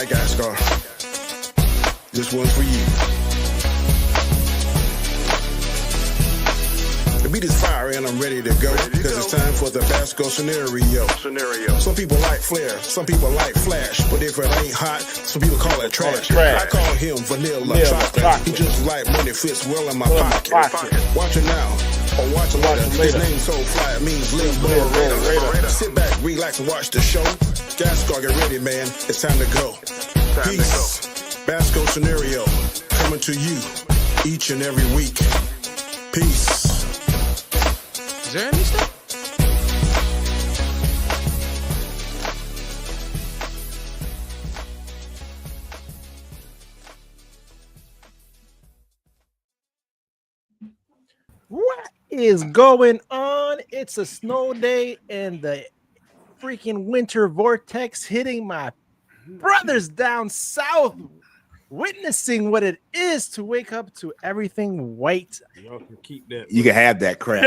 right, guys, go. This one's for you. The beat is fire and I'm ready to go. Because it's time for the Basco scenario. Some people like flair, some people like flash. But if it ain't hot, some people call it trash. I call him vanilla chocolate. He just like money fits well in my pocket. Watch it now. Or watch it later. His name so fly, it means live radar. Sit back, relax, and watch the show. Gascar, get ready, man. It's time to go. Peace. Basco scenario coming to you each and every week. Peace. Is there any stuff? What is going on? It's a snow day and the freaking winter vortex hitting my brothers down south, witnessing what it is to wake up to everything white. Y'all can keep that. You can have that crap.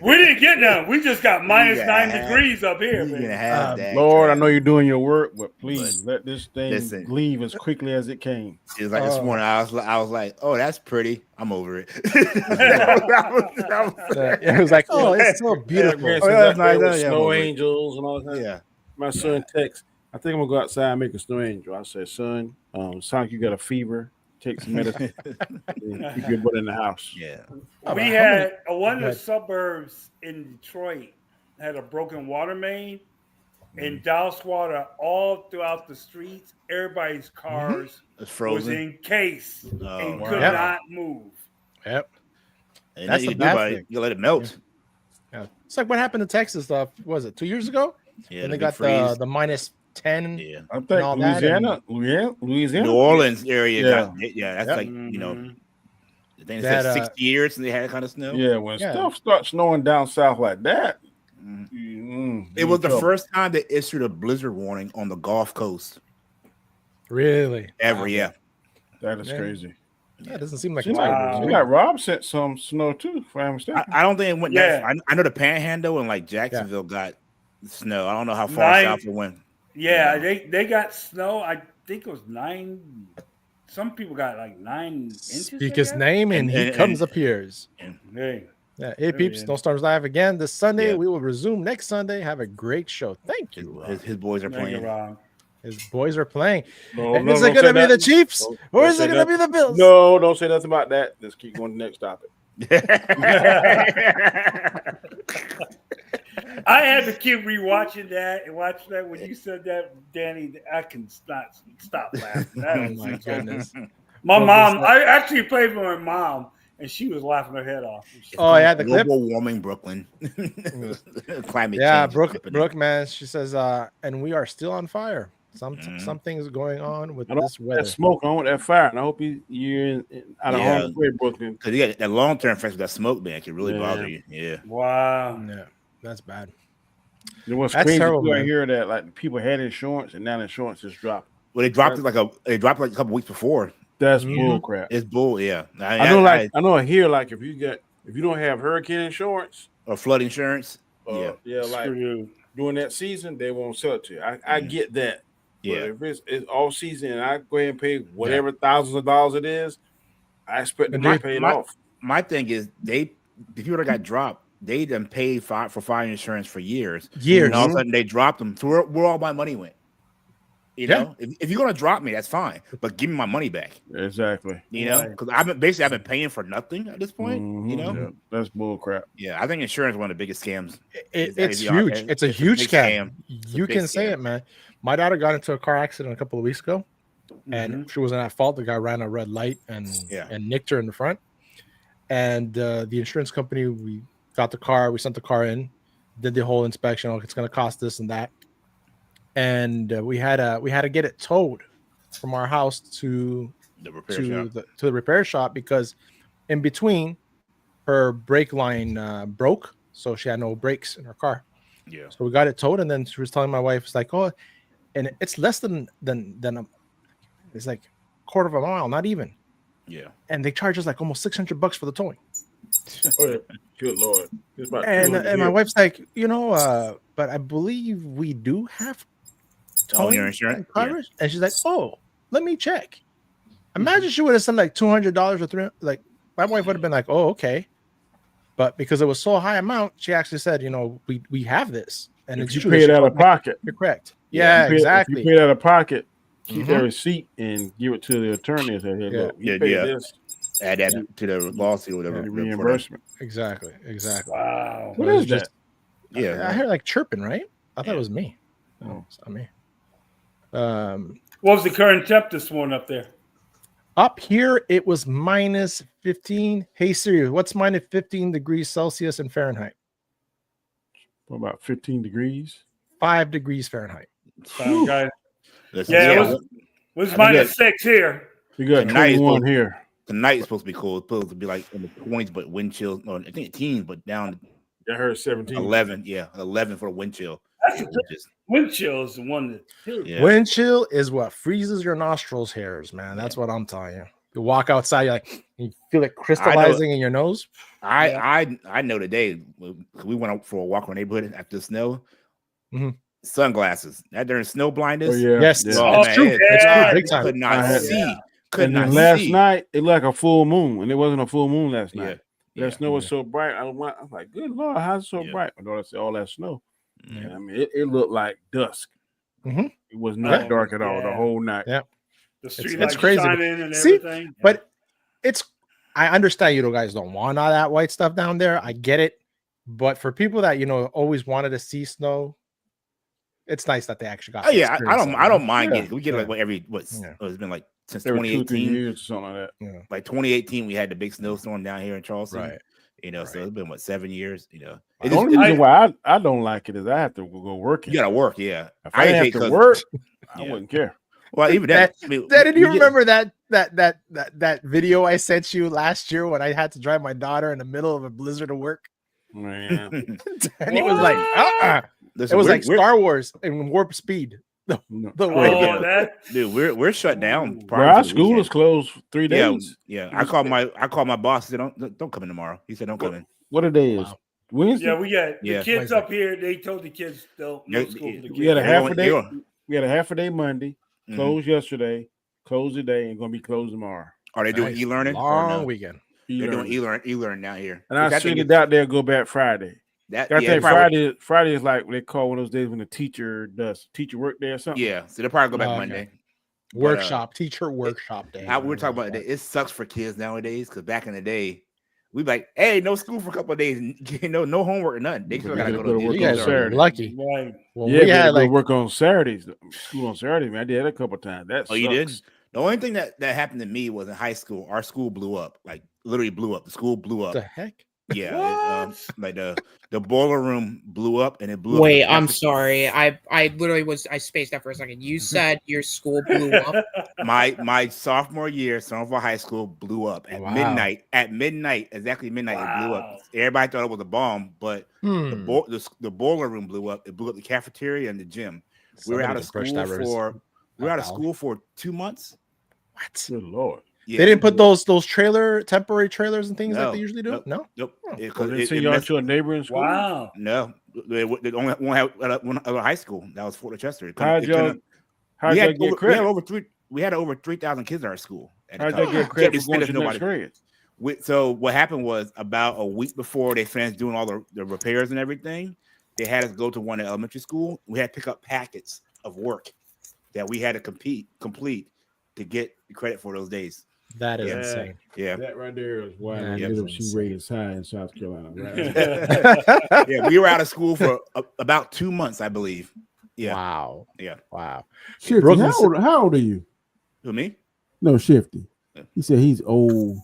We didn't get none. We just got minus 9 degrees up here. You can Man. have that. Lord, crap. I know you're doing your work, but please let this thing leave as quickly as it came. It was like this morning. I was like, oh, that's pretty. I'm over it. It was like, oh, it's so beautiful. That's nice. Yeah, Snow yeah, angels and all that. Yeah. My son texts, I think I'm gonna go outside and make a snow angel. I said, son, sounds like you got a fever. Take some medicine. Keep your butt in the house. Yeah. We had one of the suburbs in Detroit had a broken water main and doused water all throughout the streets. Everybody's cars It's was frozen. encased and could wow. not move. Yep. And That's you the do bad about thing. it. You let it melt. Yeah. It's like what happened to Texas stuff. Was it 2 years ago? Yeah. And they big got freeze. the minus 10. Yeah. I think all that Louisiana. New Orleans area. Yeah. That's Yep. like, you know, I think That, it's 60 years since they had that kind of snow. Yeah, when stuff starts snowing down south like that, It was the first time they issued a blizzard warning on the Gulf Coast Really? ever. Yeah. That is Yeah. crazy. Yeah, it doesn't seem like She it's like Rob sent some snow too, if I'm mistaken. I don't think it went Yeah. that. I know the Panhandle and like Jacksonville got snow. I don't know how far 9 south it went. Yeah, they got snow. I think it was 9. Some people got like 9 inches. Speak his name and he appears. Hey. Yeah, hey peeps, Snowstorms Live again this Sunday. Yeah. We will resume next Sunday. Have a great show. Thank you. His boys are Thank you, playing. Rob. His boys are playing. No, And no, is it don't going to say be the nothing. Chiefs or Don't is say it going to be nothing. the Bills? No, don't say nothing about that. Let's keep going to the next topic. I had to keep rewatching that and watching that when you said that, Danny. I can stop laughing. That Oh was my goodness. my mom. I actually played for my mom, and she was laughing her head off. Oh, yeah, the clip. Global warming, Brooklyn. Climate Yeah, change. Brooke, man. She says, and we are still on fire. Something's going on with I don't this want weather. that smoke. I don't want that fire. And I hope you're out of harm's way, Brooklyn. Because you got that long term effects of that smoke, man, can really bother you. Yeah. Wow. Yeah, that's bad. You know what's That's crazy? terrible, I man. hear that like people had insurance and now insurance is dropping. Well, they dropped it like a couple weeks before. That's bull crap. It's bull, yeah. I know here, like if you don't have hurricane insurance or flood insurance, like Screw during that season, they won't sell it to you. I get that. Yeah. But if it's all season and I go ahead and pay whatever thousands of dollars it is, I expect to be paid off. My thing is the people that got dropped, they done paid for fire insurance for years. And all of a sudden they dropped them. So where all my money went. You know, if you're gonna drop me, that's fine, but give me my money back. Exactly. You know, because I've been paying for nothing at this point. You know, Yeah, that's bull crap. yeah, I think insurance is one of the biggest scams. It's huge. It's a huge big scam. You big can say scam. it, man. My daughter got into a car accident a couple of weeks ago, and she wasn't at fault. The guy ran a red light and nicked her in the front. And the insurance company, we got the car, we sent the car in, did the whole inspection. It's going to cost this and that. And we had to get it towed from our house to the repair shop because in between her brake line broke, so she had no brakes in her car. Yeah. So we got it towed, and then she was telling my wife, it's like, oh, and it's less than it's like a quarter of a mile, not even. Yeah. And they charge us like almost $600 for the towing. Good Lord. And my wife's like, but I believe we do have towing your insurance coverage, and she's like, "Oh, let me check." Imagine she would have sent like $200 or $300. Like my wife would have been like, "Oh, okay," but because it was so high amount, she actually said, we have this, and if it's you true. pay it out of pocket, you're correct. Yeah, exactly. If you pay it out of pocket, keep that receipt and give it to the attorney and say, "Hey, look, you paid this." Add that to the lawsuit or whatever. The reimbursement. Exactly. Wow. What is that? I heard like chirping, right? I thought it was me. No, it's not me. What was the current temp this morning up there? Up here, it was minus 15. Hey Siri, what's minus 15 degrees Celsius in Fahrenheit? About 15 degrees. 5 degrees Fahrenheit. Okay. It was minus 6 here. We got 21 here. Tonight is supposed to be cold. It's supposed to be like in the 20s, but wind chill. No, I think teens, but down. I heard 17. 11, 11 for the wind chill. Wind chill is the one that. Wind chill is what freezes your nostrils hairs, man. That's what I'm telling you. You walk outside, you feel it crystallizing in your nose. I know today we went out for a walk in the neighborhood after the snow. Sunglasses. That during snow blindness. Oh, yeah. Yes, Oh, it's true. It's true. Big time. Could not see. Last night it like a full moon, and it wasn't a full moon last night. That snow was so bright. I was like, "Good Lord, how's it so bright?" My daughter said, "All that snow." Yeah, I mean, it looked like dusk. It was not dark at all the whole night. Yeah, the street it's crazy. And everything. But I understand you guys don't want all that white stuff down there. I get it, but for people that always wanted to see snow, it's nice that they actually got. Oh yeah, I don't mind getting. We get it like it's been like since 2018 years or something like that. Like 2018, we had the big snowstorm down here in Charleston. Right. So it's been 7 years. The only reason why I don't like it is I have to go working. You gotta work, yeah. If I have to work, I wouldn't care. Well, even that. Did you remember that video I sent you last year when I had to drive my daughter in the middle of a blizzard to work? Man. And he was like, it was like Star Wars in warp speed. Dude, we're shut down. Our school is closed 3 days. Yeah. I called my boss. He said, don't come in tomorrow. He said, don't come in. What a day is? Wednesday? Yeah, we got the kids up here. They told the kids don't no school. We had a half a day. We had a half a day Monday. Closed yesterday. Closed today, and going to be closed tomorrow. Are they doing e-learning? Long weekend. They're doing e-learning down here. And I seen it out there go back Friday. I think Friday is like they call one of those days when the teacher does teacher work day or something. Yeah, so they'll probably go back Monday. Workshop, teacher workshop day. We're talking about it sucks for kids nowadays because back in the day, we'd be like, hey, no school for a couple of days, no homework or nothing. They still gotta go to work on Saturday. Lucky. Right. Well, we had to work on Saturdays. School on Saturday, man. I did that a couple of times. That you did? The only thing that happened to me was in high school. Our school blew up, like literally blew up. The school blew up. What the heck? Yeah, like the boiler room blew up and it blew up. Wait, I'm sorry. I literally I spaced out for a second. You said your school blew up. My sophomore year, Somerville High School blew up at midnight. At midnight, exactly midnight, it blew up. Everybody thought it was a bomb, but the boiler room blew up. It blew up the cafeteria and the gym. We were out of school for 2 months. What? Good Lord. Yeah. They didn't put those temporary trailers and things like they usually do. Nope. They send y'all to a neighboring school. Wow. No, they only one other high school. That was Fort Chester. How'd y'all get credit? We had over 3,000 kids in our school. How'd y'all get credit for going to next grade? So what happened was about a week before they finished doing all the repairs and everything, they had us go to one elementary school. We had to pick up packets of work that we had to complete to get credit for those days. That is insane. Yeah, that right there is why she rated high in South Carolina. Right? Yeah, we were out of school for about 2 months, I believe. Yeah. Wow. Yeah. Wow. Shifty, how old are you? Who, me? No, Shifty. He said he's old.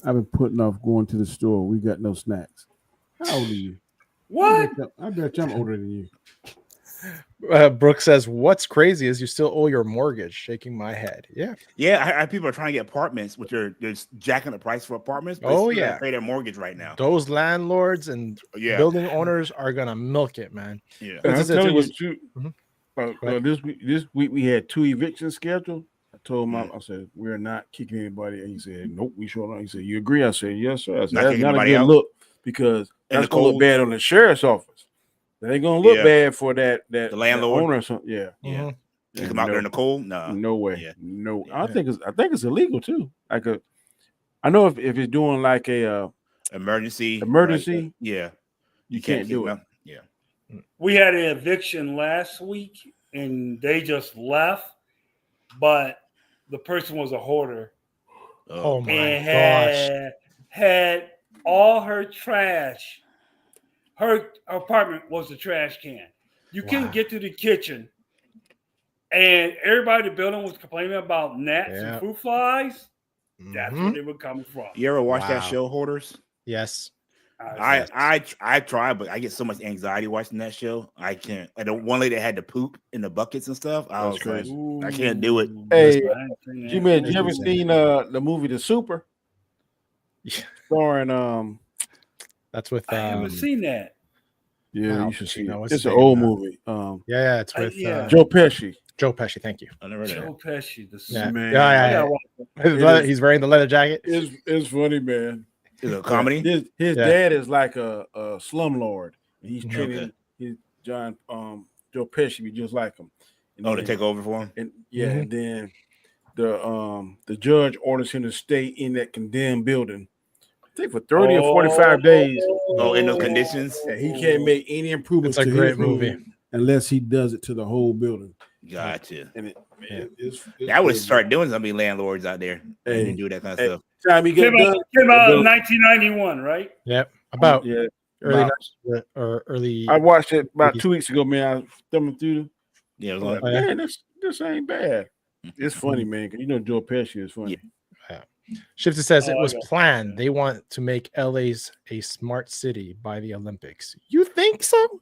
I've been putting off going to the store. We got no snacks. How old are you? What? I bet you I'm older than you. Brooke says, "What's crazy is you still owe your mortgage." Shaking my head. Yeah. People are trying to get apartments, which they're jacking the price for apartments. But pay their mortgage right now. Those landlords and building owners are gonna milk it, man. Yeah, I'm telling you, this week we had 2 evictions scheduled. I told him, I said, we're not kicking anybody. And he said, nope, we sure not. He said, you agree? I said, yes, sir. I said, that's not a good look because that's going to look bad on the sheriff's office. They ain't gonna look bad for that the landlord owner or something. Yeah. Yeah. You come out there in the cold? No way. Yeah. No. I think it's illegal too. I know if it's doing like a emergency. Right? Yeah. You can't do it. Yeah. We had an eviction last week and they just left, but the person was a hoarder. Oh my and had all her trash. Her apartment was a trash can. You couldn't get to the kitchen. And everybody in the building was complaining about gnats and fruit flies. That's where they were coming from. You ever watch that show, Hoarders? Yes. I try, but I get so much anxiety watching that show. I can't. I don't. One lady that had to poop in the buckets and stuff. I was crazy. I can't do it. Hey, G-Man, you ever seen the movie The Super? Starring that's with I haven't seen that. Yeah, you should see it. It's an old movie. Yeah, it's with Joe Pesci. Joe Pesci, thank you. I never heard Joe Pesci, man. Yeah. He's wearing the leather jacket. It's funny, man. Is it a comedy? His dad is like a slumlord. And he's treating his Joe Pesci be just like him. And to take over for him? And and then the judge orders him to stay in that condemned building. I think for 30 or 45 days. In those conditions? And he can't make any improvements. It's a great movie. Unless he does it to the whole building. Gotcha. And I would start doing something landlords out there and do that kind of stuff. Time he came out in 1991, right? Yep. About early. I watched it about 2 weeks ago, man. I was thumbing through. Yeah, it was man, this ain't bad. It's funny, man. Cause you know Joe Pesci is funny. Yeah. Shifty says it was planned. They want to make LA's a smart city by the Olympics. You think so?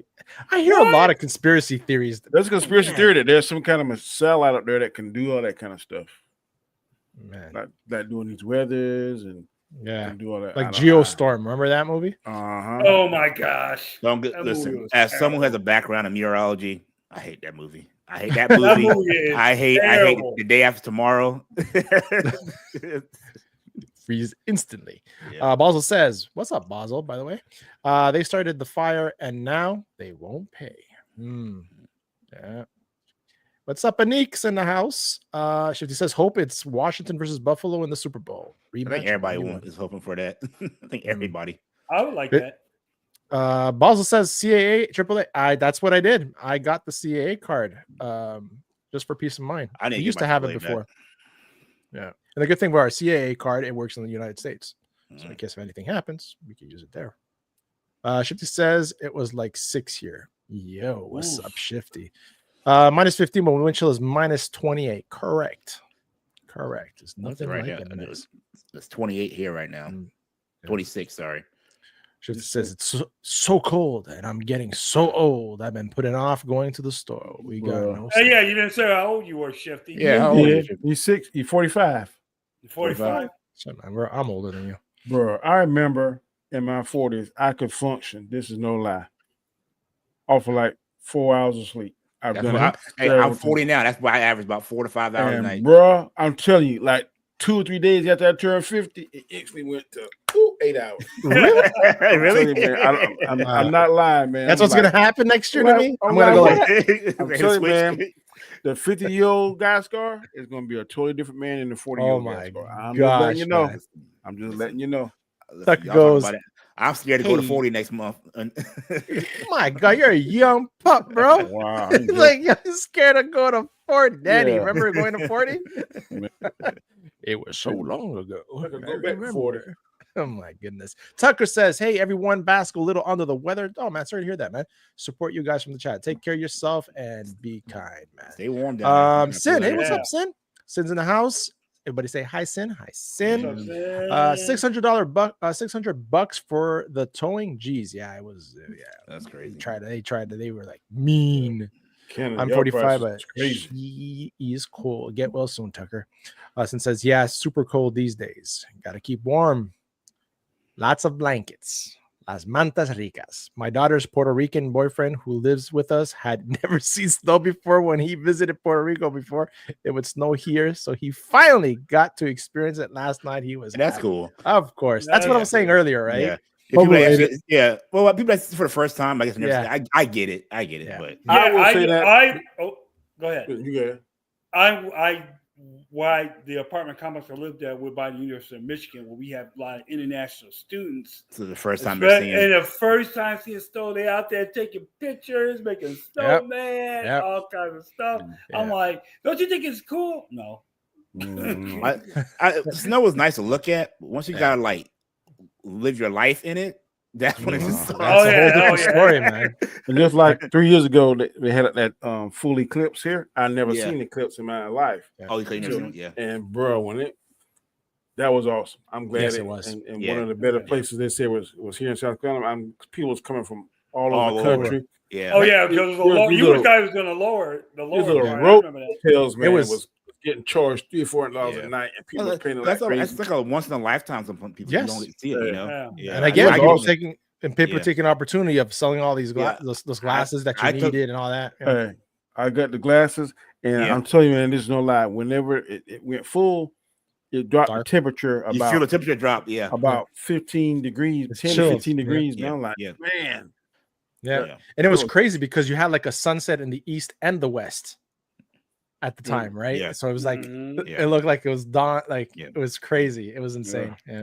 I hear a lot of conspiracy theories. There's a conspiracy theory that there's some kind of a sellout up there that can do all that kind of stuff. Man, like doing these weathers and do all that. Like Geostorm. Remember that movie? Oh my gosh! Listen, as someone who has a background in meteorology, I hate that movie. I hate that movie. I hate The Day After Tomorrow. Freeze instantly. Basel says, "What's up, Basel? By the way, they started the fire and now they won't pay." Yeah. What's up, Anik's in the house? Shifty says, "Hope it's Washington versus Buffalo in the Super Bowl." I think everybody is hoping for that. I think everybody. I would like that. Basel says CAA, AAA. That's what I did. I got the CAA card just for peace of mind. I used to have it before. Yeah. And the good thing about our CAA card, it works in the United States. So in case if anything happens, we can use it there. Shifty says it was like 6 here. Yo, what's up, Shifty? Minus 15, but wind chill is minus 28. Correct. There's nothing right now. It's 28 here right now. 26, sorry. Shifty says it's so cold and I'm getting so old. I've been putting off going to the store. We got no. Yeah, you didn't say how old you were, Shifty. Yeah, how old are you? He's 6. You're 45. You're 45. I'm older than you, bro. I remember in my 40s, I could function. This is no lie. Off of like 4 hours of sleep. I'm 40 now. That's why I average about 4 to 5 hours a night. Bro, I'm telling you, like 2 or 3 days after I turned 50, it instantly went to 8 hours. Really? You, man, I'm not lying, man. That's what's going to happen next year to me? I'm going to go like, I'm telling you, man, the 50-year-old guy scar is going to be a totally different man than the 40-year-old guy scar. I'm just letting you know. I'm just letting you know. Tucker goes, I'm scared to go to 40 next month. My God, you're a young pup, bro. Wow. He's like, you're scared of going to 40. Daddy, remember going to 40? It was so long ago. Go back to 40. Oh my goodness. Tucker says, "Hey everyone, Basque a little under the weather." Oh man, sorry to hear that, man. Support you guys from the chat. Take care of yourself and be kind, man. Stay warm down there. Sin, hey, what's up, Sin? Sin's in the house. Everybody say hi, Sin. Hi, Sin. $600 for the towing. Jeez, yeah, it was. That's crazy. They were like mean. Canada, I'm 45, but he is cool. Get well soon, Tucker. Sin says, "Yeah, super cold these days. Got to keep warm. Lots of blankets. Las mantas ricas." My daughter's Puerto Rican boyfriend who lives with us had never seen snow before. When he visited Puerto Rico before, it would snow here. So he finally got to experience it last night. He was That's cool. Of course. That's what I was saying earlier, right? People actually, well, people that's for the first time, I guess. I get it. Yeah. But I will say that. Go ahead. You Why the apartment complex I lived at, we're by the University of Michigan, where we have a lot of international students. So the first time they're seeing, and the first time seeing snow, they out there taking pictures, making snowman, all kinds of stuff. Yeah. I'm like, don't you think it's cool? No. Snow was nice to look at, but once you gotta like live your life in it, that's when it's just that's a whole different story, man. And just like 3 years ago, they had that full eclipse here. I never seen eclipse in my life. Oh, you couldn't? Yeah. And bro, that was awesome. I'm glad it was. And one of the better places they said was here in South Carolina. People was coming from all over the country. Yeah. Oh yeah, because you were the guy who was going to lower the lower. These little rope tails, man. It was getting charged $300-$400 a night, and people were paying that's like a once in a lifetime. Some people you don't see it, you know. Yeah. And again, people taking opportunity of selling all these those glasses that you needed and all that. Hey, I got the glasses, and I'm telling you, man, this is no lie. Whenever it went full, it dropped the temperature about. You feel the temperature drop, about 15 degrees, 10 to 15 degrees. Man, I'm like, man. Yeah. And it was crazy because you had like a sunset in the east and the west at the time, right? Yeah. So it was like it looked like it was dawn, like it was crazy. It was insane. Yeah.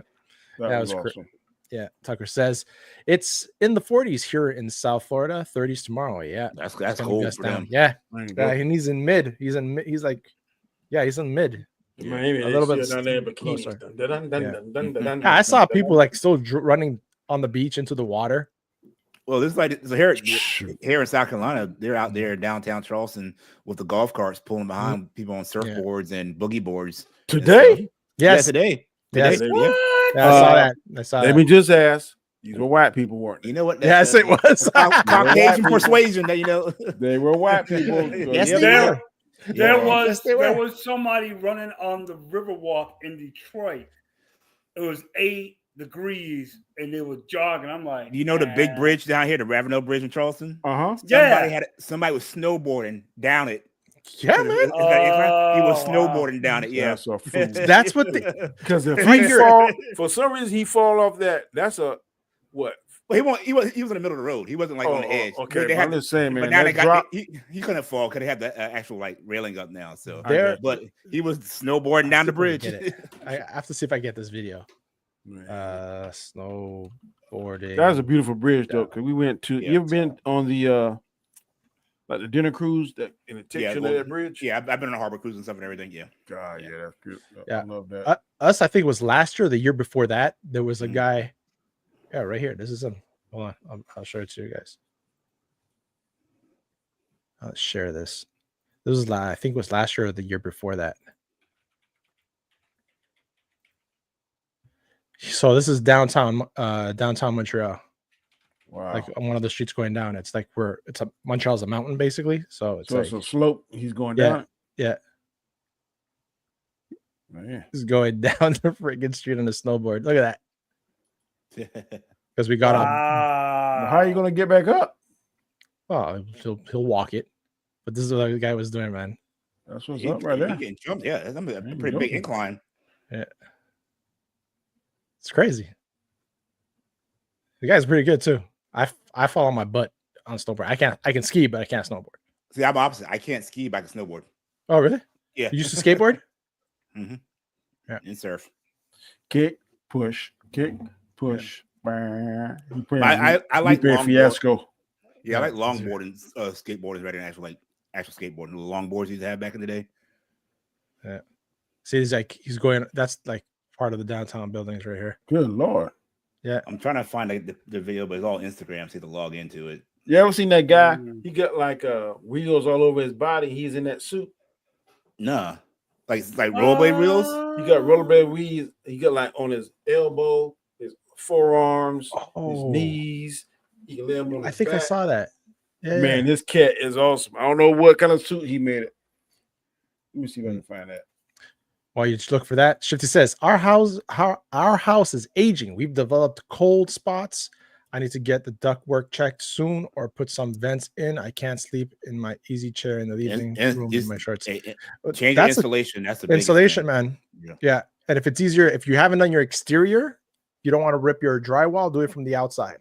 That was awesome. Yeah. Tucker says it's in the 40s here in South Florida, 30s tomorrow. Yeah. That's cold for them. Yeah. And he's in mid. He's in mid. He's in mid. Miami, a little bit closer. I saw people like still running on the beach into the water. Well, this is like so here in South Carolina, they're out there downtown Charleston with the golf carts pulling behind people on surfboards and boogie boards. Today? Yes. Today. Yes. Yeah, I saw that. Let me just ask. These were white people, weren't they? You know what? Yes, it was. Caucasian persuasion that, you know. They were white people. Yes, they were. There was somebody running on the Riverwalk in Detroit. It was 8 degrees and they were jogging. I'm like, you know the big bridge down here, the Ravenel Bridge in Charleston? Somebody was snowboarding down it. Yeah, man. He was snowboarding down it. Yeah, that's what because if he fall for some reason he fall off that. That's a what? Well, he was in the middle of the road. He wasn't like on the edge. Okay, I'm just saying, man. But now he couldn't fall because they have the actual like railing up now. So but he was snowboarding down the bridge. I have to see if I get this video. Snowboarding. That was a beautiful bridge though, because we went to. You ever been on the like the dinner cruise that in the section of that bridge? Yeah, I've been on a harbor cruise and stuff and everything. Yeah. God, yeah, that's good. I love that. I think it was last year, or the year before that. There was a guy. Yeah, right here. This is him. Hold on, I'll show it to you guys. I'll share this. This is I think it was last year or the year before that. So this is downtown Montreal. Wow. Like on one of the streets going down. It's like Montreal's a mountain basically. So it's a slope. He's going down. Yeah. Man. He's going down the freaking street on a snowboard. Look at that. Because we got on. How are you gonna get back up? Well, he'll walk it. But this is what the guy was doing, man. That's what's up right there. Getting jumped. Yeah, that's a pretty big incline. Yeah. It's crazy. The guy's pretty good too. I fall on my butt on snowboard. I can ski, but I can't snowboard. See, I'm opposite. I can't ski, but I can snowboard. Oh, really? Yeah. You used to skateboard? Mm-hmm. Yeah. And surf. Kick, push, push. I like long fiasco. Yeah, I like longboarding, skateboarding rather than actual skateboarding. The longboards he used to have back in the day. Yeah. See, he's going. That's like part of the downtown buildings right here. Good Lord. Yeah, I'm trying to find the video, but it's all Instagram. So you have to log into it. You ever seen that guy? He got like wheels all over his body. He's in that suit. Nah, like rollerblade wheels. He got rollerblade wheels. He got like on his elbow, his forearms, his knees. He can lay him on his back. I saw that. Yeah, man, this cat is awesome. I don't know what kind of suit he made it. Let me see if I can find that. While you just look for that, Shifty says, our house is aging. We've developed cold spots. I need to get the ductwork checked soon or put some vents in. I can't sleep in my easy chair in the living room in my shorts. Change the insulation. That's the insulation, man. Yeah. And if it's easier, if you haven't done your exterior, you don't want to rip your drywall, do it from the outside.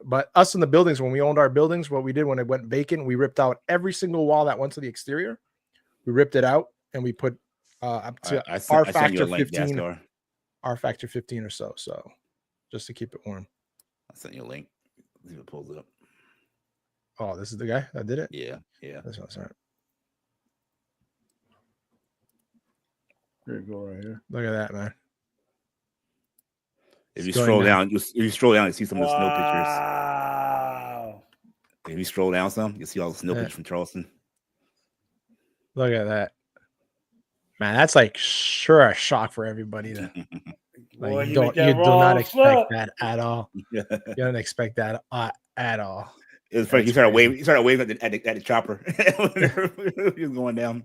But us in the buildings, when we owned our buildings, what we did when it went vacant, we ripped out every single wall that went to the exterior. We ripped it out and we put up to R factor 15, R factor 15 or so. So just to keep it warm. I sent you a link. See if it pulls it up. Oh, this is the guy that did it? Yeah. This one's right. Here you go, right here. Look at that, man. If you scroll down, you see some of the snow pictures. Wow. If you scroll down some, you see all the snow pictures from Charleston. Look at that. Man, that's like sure a shock for everybody. Like, you do not expect that at all. You don't expect that at all. It was funny. He started waving at the chopper. He was going down.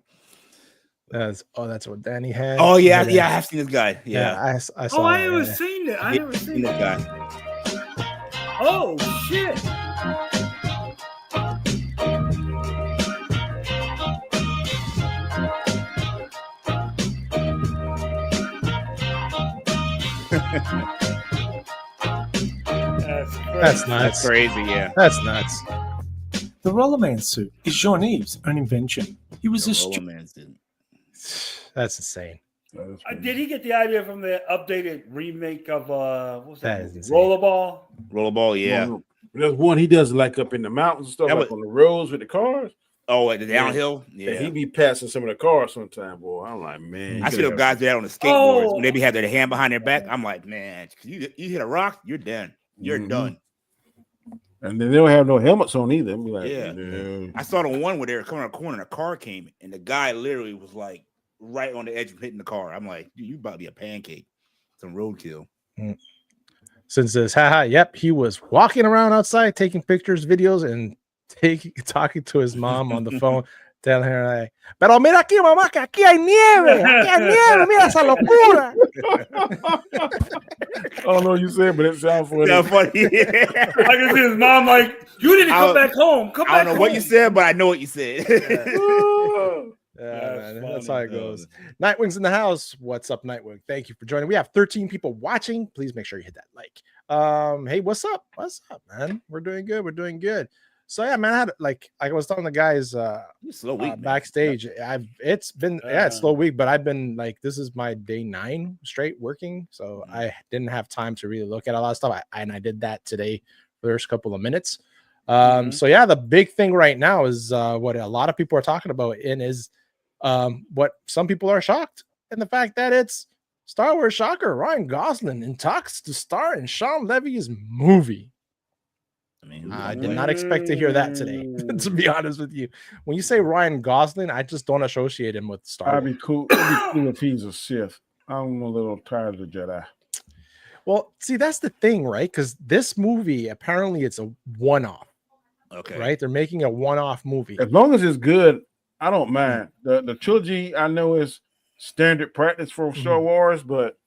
That's what Danny had. Oh yeah, I have seen this guy. Yeah, I saw. Oh, I never seen it. I never seen this guy. Oh shit! That's nuts. That's crazy. Yeah, that's nuts. The Rollerman suit is Jean-Yves' own invention. He was a That's insane. Did he get the idea from the updated remake of what's that? Rollerball? Rollerball, yeah. There's one he does like up in the mountains and stuff, like on the roads with the cars. Oh, at the downhill? Yeah. He be passing some of the cars sometime, boy. I'm like, man. I see the guys do that on the skateboards when they be have their hand behind their back. I'm like, man, you hit a rock, you're done. You're done. And then they don't have no helmets on either. Be like, I saw the one where they were coming around a corner and a car came, and the guy literally was like right on the edge of hitting the car. I'm like, dude, you about to be a pancake. Some roadkill. Since this, yep, he was walking around outside taking pictures, videos, and talking to his mom on the phone, telling her like, "Pero mira aquí, mamá, que aquí hay nieve, mira esa locura." I don't know what you said, but it sounds funny. Yeah, funny. I can see his mom like, "You need to come back home. Come back I don't know what you said, but I know what you said. That's how it goes. Nightwing's in the house. What's up, Nightwing? Thank you for joining. We have 13 people watching. Please make sure you hit that like. Hey, what's up? What's up, man? We're doing good. We're doing good. So yeah, man, I was telling the guys slow week, backstage. It's been it's slow week, but I've been like, this is my day 9 straight working, so I didn't have time to really look at a lot of stuff. I did that today for the first couple of minutes. So yeah, the big thing right now is what a lot of people are talking about is what some people are shocked in the fact that it's Star Wars shocker Ryan Gosling in talks to star in Sean Levy's movie. I did not expect to hear that today, to be honest with you. When you say Ryan Gosling, I just don't associate him with Star Wars. It'd be cool if he's a Sith. I'm a little tired of the Jedi. Well, see, that's the thing, right? Because this movie, apparently it's a one-off. Okay. Right? They're making a one-off movie. As long as it's good, I don't mind. The trilogy, I know, is standard practice for Star Wars, but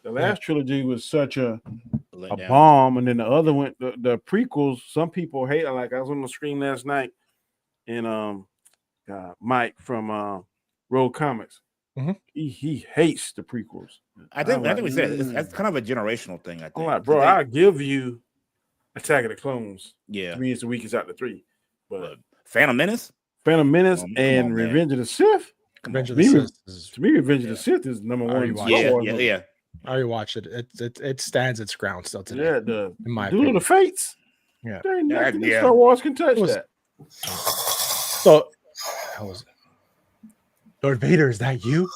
the last trilogy was such a bomb, and then the other one, the prequels, some people hate. Like I was on the screen last night, and Mike from Road Comics, he hates the prequels. I think we said that's kind of a generational thing. I think. I'm like, bro, I'll give you Attack of the Clones. Yeah, 3 is the weakest out of the 3, but Phantom Menace, and Revenge of the Sith. Revenge of the Sith. To me, Revenge of the Sith is number one. Yeah. I already watched it. It stands its ground still today. Yeah, in my Duel of the Fates. Yeah, there ain't nothing Star Wars can touch that. So, how was it? Lord Vader, is that you?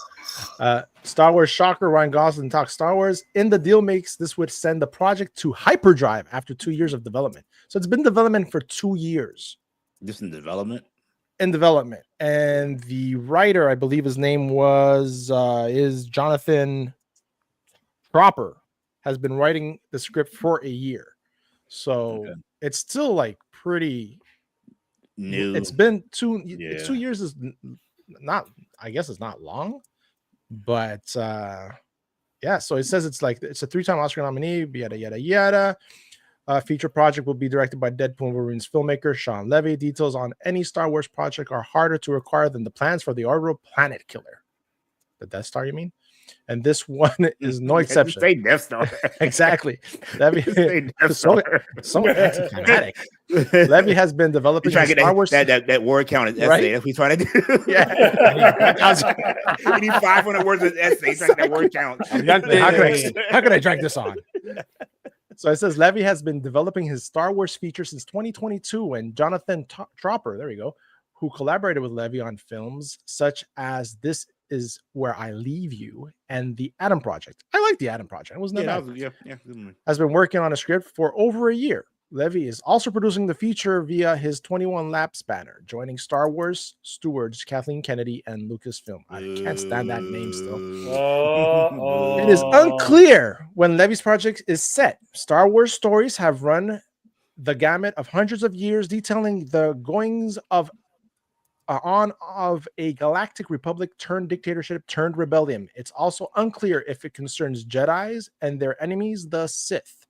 Star Wars shocker Ryan Gosling talks Star Wars. In the deal makes this would send the project to hyperdrive after 2 years of development. So it's been in development for 2 years. Just in development. In development, and the writer, I believe his name is Jonathan Proper, has been writing the script for a year, so it's still like pretty new. It's been 2 years is not, I guess it's not long, but yeah. So it says it's a 3-time Oscar nominee, yada yada yada. Feature project will be directed by Deadpool and Wolverine's filmmaker Sean Levy. Details on any Star Wars project are harder to acquire than the plans for the orbital planet killer. The Death Star, you mean? and this one is no exception. Say Death Star. Exactly. Levy so anticlimactic. Levy has been developing trying to get Star Wars that word count as essay. Right? That's what he's trying to do. Yeah. You need 500 words of essay. He's trying to get that word count. How could I drag this on? So it says Levy has been developing his Star Wars feature since 2022, and Jonathan Tropper, there we go, who collaborated with Levy on films such as This Is Where I Leave You and The Atom Project. I like The Atom Project. It wasn't that bad. Has been working on a script for over a year. Levy is also producing the feature via his 21 Laps banner, joining Star Wars stewards Kathleen Kennedy and Lucasfilm. I can't stand that name still. It is unclear when Levy's project is set. Star Wars stories have run the gamut of hundreds of years, detailing the goings of a galactic republic turned dictatorship turned rebellion. It's also unclear if it concerns Jedis and their enemies, the Sith.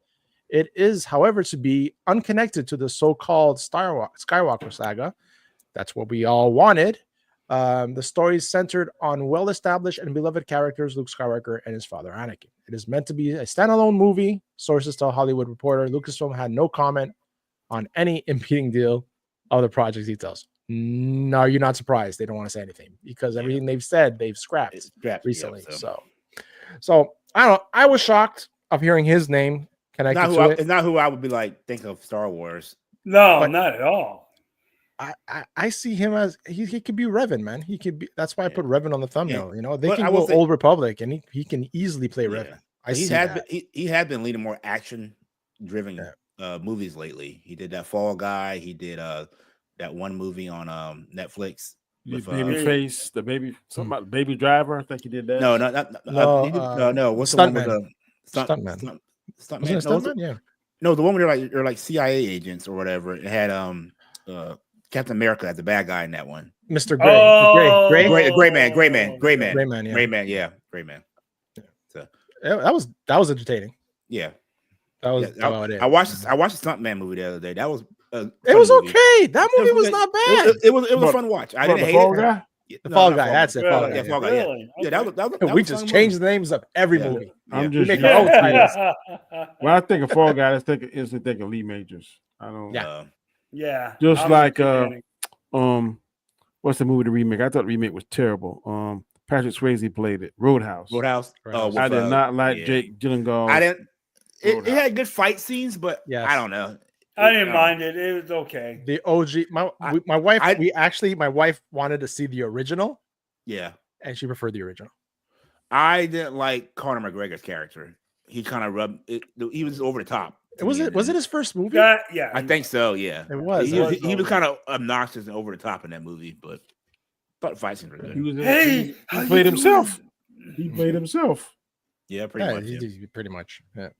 It is, however, to be unconnected to the so-called Skywalker saga. That's what we all wanted. The story is centered on well-established and beloved characters, Luke Skywalker and his father, Anakin. It is meant to be a standalone movie. Sources tell Hollywood Reporter. Lucasfilm had no comment on any impeding deal of the project details. No, you're not surprised. They don't want to say anything because everything they've said, they've scrapped recently. So I don't know. I was shocked of hearing his name connected to it. It's not who I would be like, think of Star Wars. No, but not at all. I see him as he could be Revan, man. He could be. That's why I put Revan on the thumbnail. Yeah. You know, they can go Old Republic, and he can easily play Revan. He had been leading more action driven movies lately. He did that Fall Guy. He did that one movie on Netflix. With, Babyface, something about Baby Driver. I think he did that. No. What's the one with the Stuntman? Stuntman? Yeah. No, the one where they're like CIA agents or whatever. It had Captain America as the bad guy in that one. Mr. Gray. Gray man. Yeah. So that was entertaining. Yeah. That was about it. I watched the Stuntman movie the other day. That was it was okay. That movie was not bad. It was a fun watch. I didn't hate it. The Fall Guy. That's it. Fall Guy. Yeah, Fall Guy. Really? Yeah, that was we just changed the names of every movie. I'm just when I think of Fall Guy, I instantly think of Lee Majors. I don't. Yeah. Just like what's the movie to remake? I thought the remake was terrible. Patrick Swayze played it. Roadhouse. I did not like Jake Gyllenhaal. I didn't. It had good fight scenes, but I don't know. I didn't mind it. It was okay. The OG. My wife. My wife wanted to see the original. Yeah, and she preferred the original. I didn't like Conor McGregor's character. He kind of rubbed it. He was over the top. Was it his first movie? Yeah, I think so. Yeah, it was. He was kind of obnoxious and over the top in that movie, but the fight scenes were good. He played himself. He played himself. Yeah, pretty much. Pretty much. Yeah.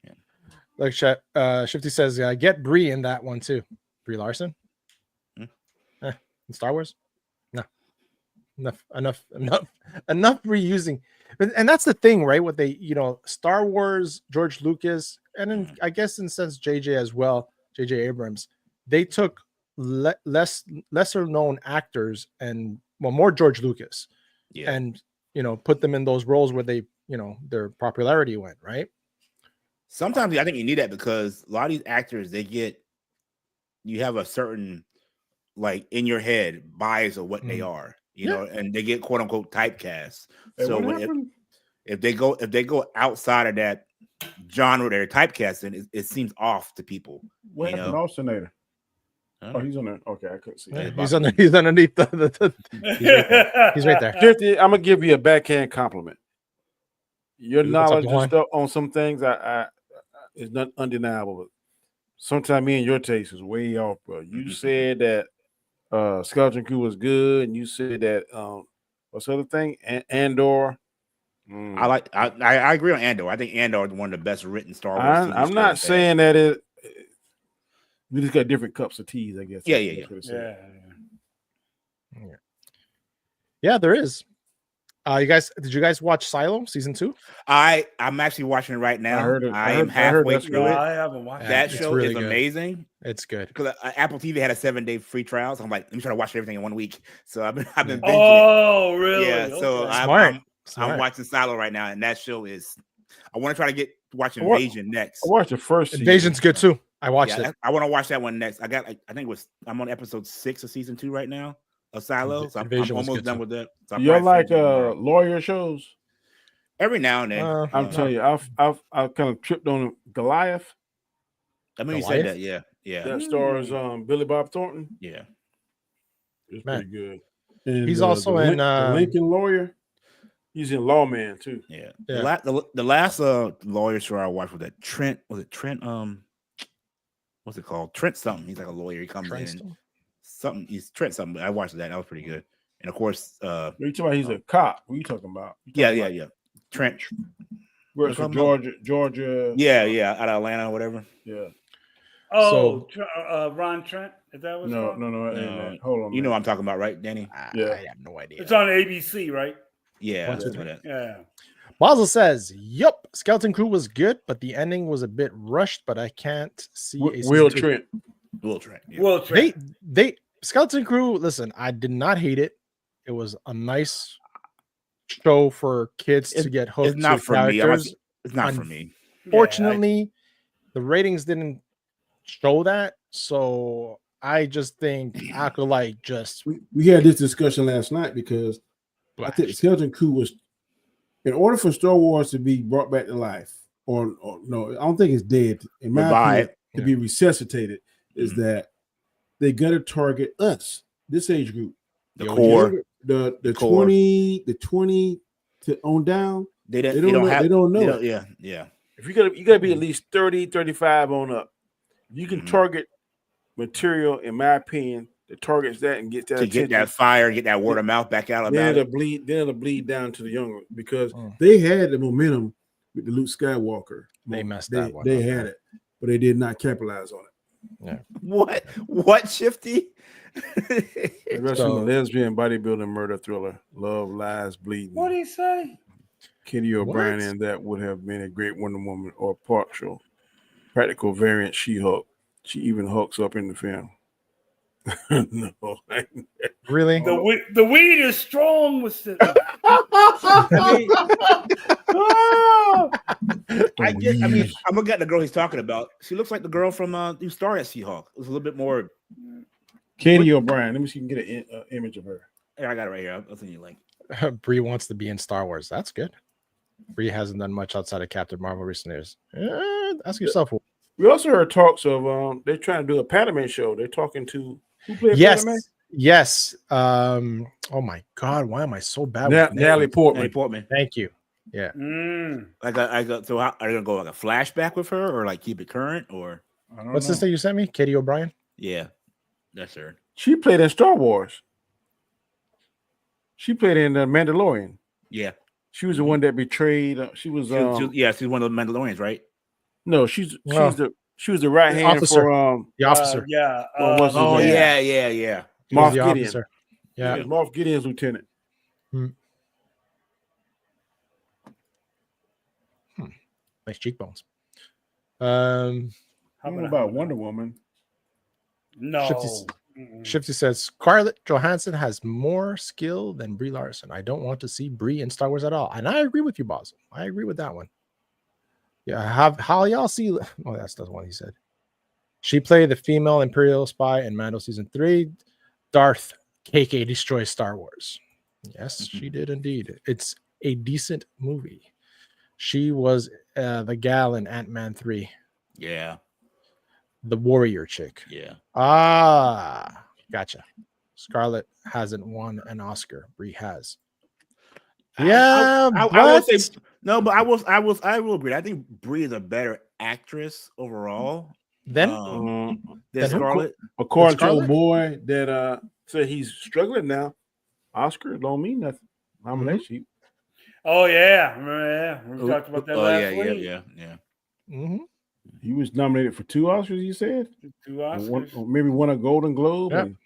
Like Shifty says, get Brie in that one too. Brie Larson. In Star Wars. No. Enough reusing. And that's the thing, right? What they, Star Wars, George Lucas, and then I guess in a sense JJ as well, JJ Abrams, they took lesser known actors and more George Lucas, and put them in those roles where they, their popularity went, right? Sometimes I think you need that because a lot of these actors, you have a certain, like, in your head bias of what they are, know, and they get quote unquote typecast. So if they go outside of that genre they're typecasting, it seems off to people. What happened to Alternator? Oh, he's on there. Okay, I couldn't see. He's underneath the he's right there. 50, I'm gonna give you a backhand compliment. Your knowledge and stuff on some things is not undeniable. But sometimes me and your taste is way off, bro. You said that Skeleton Crew was good, and you said that what's the other thing? Andor. I agree on Andor. I think Andor is one of the best written Star Wars. I'm not saying that we just got different cups of teas, I guess. Yeah, there is. Did you guys watch Silo season 2? I'm actually watching it right now. I am halfway through it. I haven't watched that show. Is amazing. It's good because Apple TV had a 7-day free trial. So I'm like, let me try to watch everything in 1 week. So I've been binging. Oh, really? Yeah. So smart. I'm watching Silo right now, and that show is. I want to try to watch Invasion next. I watched the first season. Invasion's good too. I watched it. I want to watch that one next. I think I'm on episode 6 of season 2 right now of Silo. So I'm almost done with that. So you like lawyer shows? Every now and then. I'm telling you, I've kind of tripped on Goliath. I mean, you said that, yeah. That stars Billy Bob Thornton. Yeah, it's pretty good. And he's also in Lincoln Lawyer. He's in Lawman too. Yeah. The last lawyer show I watched was that Trent. Was it Trent? What's it called? Trent something. He's like a lawyer. He comes in. Something. He's Trent something. I watched that. That was pretty good. And of course, you talking about he's a cop. What are you talking about? Yeah. Trent. Where's from Georgia? Yeah. Out of Atlanta or whatever. Yeah. Oh, Ron Trent. Is that what's called? No. Hold on. You know what I'm talking about, right, Danny? Yeah. I have no idea. It's on ABC, right? Yeah. Yeah. Basel says, "Yup, Skeleton Crew was good, but the ending was a bit rushed. But I can't see Will Trent. Yeah. Will Trent. They Skeleton Crew. Listen, I did not hate it. It was a nice show for kids to get hooked. It's not for me. It's not for me. Fortunately, the ratings didn't show that. So I just think Acolyte just we had this discussion last night because I think the Skeleton Crew was, in order for Star Wars to be brought back to life, or no, I don't think it's dead. In my opinion, to be resuscitated, is that they got to target us, this age group, the core, the 20 to on down. They don't know. Yeah. If you gotta be at least 30, 35 on up. You can target material, in my opinion, that targets that and get that to get that fire, get that word of mouth back out about it. Then it'll bleed down to the younger because they had the momentum with the Luke Skywalker. They messed that one. They had it, but they did not capitalize on it. Yeah. What Shifty? The rest of the lesbian bodybuilding murder thriller, Love, Lies, Bleeding. What did he say? Kenny O'Brien, and that would have been a great Wonder Woman or partial practical variant She-Hulk. She even hulks up in the film. No, really? The weed is strong with the. I'm looking at the girl he's talking about. She looks like the girl from who starred as She-Hulk. It was a little bit more. Katie O'Brien. Let me see if you can get an image of her. Yeah, I got it right here. I'll send you a link. Brie wants to be in Star Wars. That's good. Brie hasn't done much outside of Captain Marvel recent years. Ask yourself. We also heard talks of they're trying to do a Padme show. They're talking to who played Padme? Yes. Oh my God, why am I so bad with Natalie Portman. Thank you. Yeah. So how, are they gonna go like a flashback with her, or like keep it current, or what's this that you sent me? Katie O'Brien. Yeah, that's her. She played in Star Wars. She played in The Mandalorian. Yeah. She was the one that betrayed. She's one of the Mandalorians, right? No, she was the right hand officer. For the officer. Yeah. Yeah. Moff Gideon. Yeah, Moff Gideon's lieutenant. Nice cheekbones. How about Wonder Woman? No. Shifty says Scarlett Johansson has more skill than Brie Larson. I don't want to see Brie in Star Wars at all. And I agree with you, Basil. I agree with that one. Yeah, how y'all see? Oh, that's the one he said. She played the female Imperial spy in Mando season 3. Darth KK destroys Star Wars. Yes, she did indeed. It's a decent movie. She was the gal in Ant-Man 3. Yeah. The warrior chick. Yeah. Gotcha. Scarlett hasn't won an Oscar. Brie has. I will say no, but I will agree. I think Brie is a better actress overall than Scarlett. According to a boy that said he's struggling now, Oscar don't mean nothing. Nomination. Oh yeah, remember, we talked about that last week. Yeah. Mm-hmm. He was nominated for 2 Oscars. You said 2 Oscars, or maybe won a Golden Globe.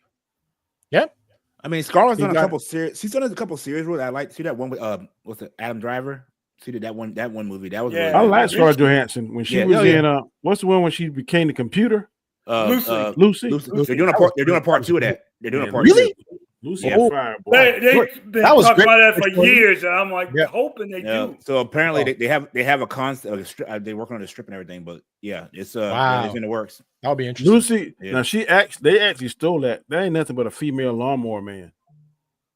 Yep. I mean, Scarlett's done a couple series. She's done a couple series where I like. See that one with what's it? Adam Driver. She did that one movie. That was really I like Scarlett Johansson when she was in what's the one when she became the computer? Lucy. Lucy. They're doing a part 2 of that. They're doing a part 2. Really? Lucy and Fire, boy. They've been that was talking great. about that for years, and I'm like hoping they do. So apparently they have a concept. They're working on the strip and everything, but it's it's in the works. That would be interesting. Lucy, now they actually stole that. That ain't nothing but a female lawnmower man.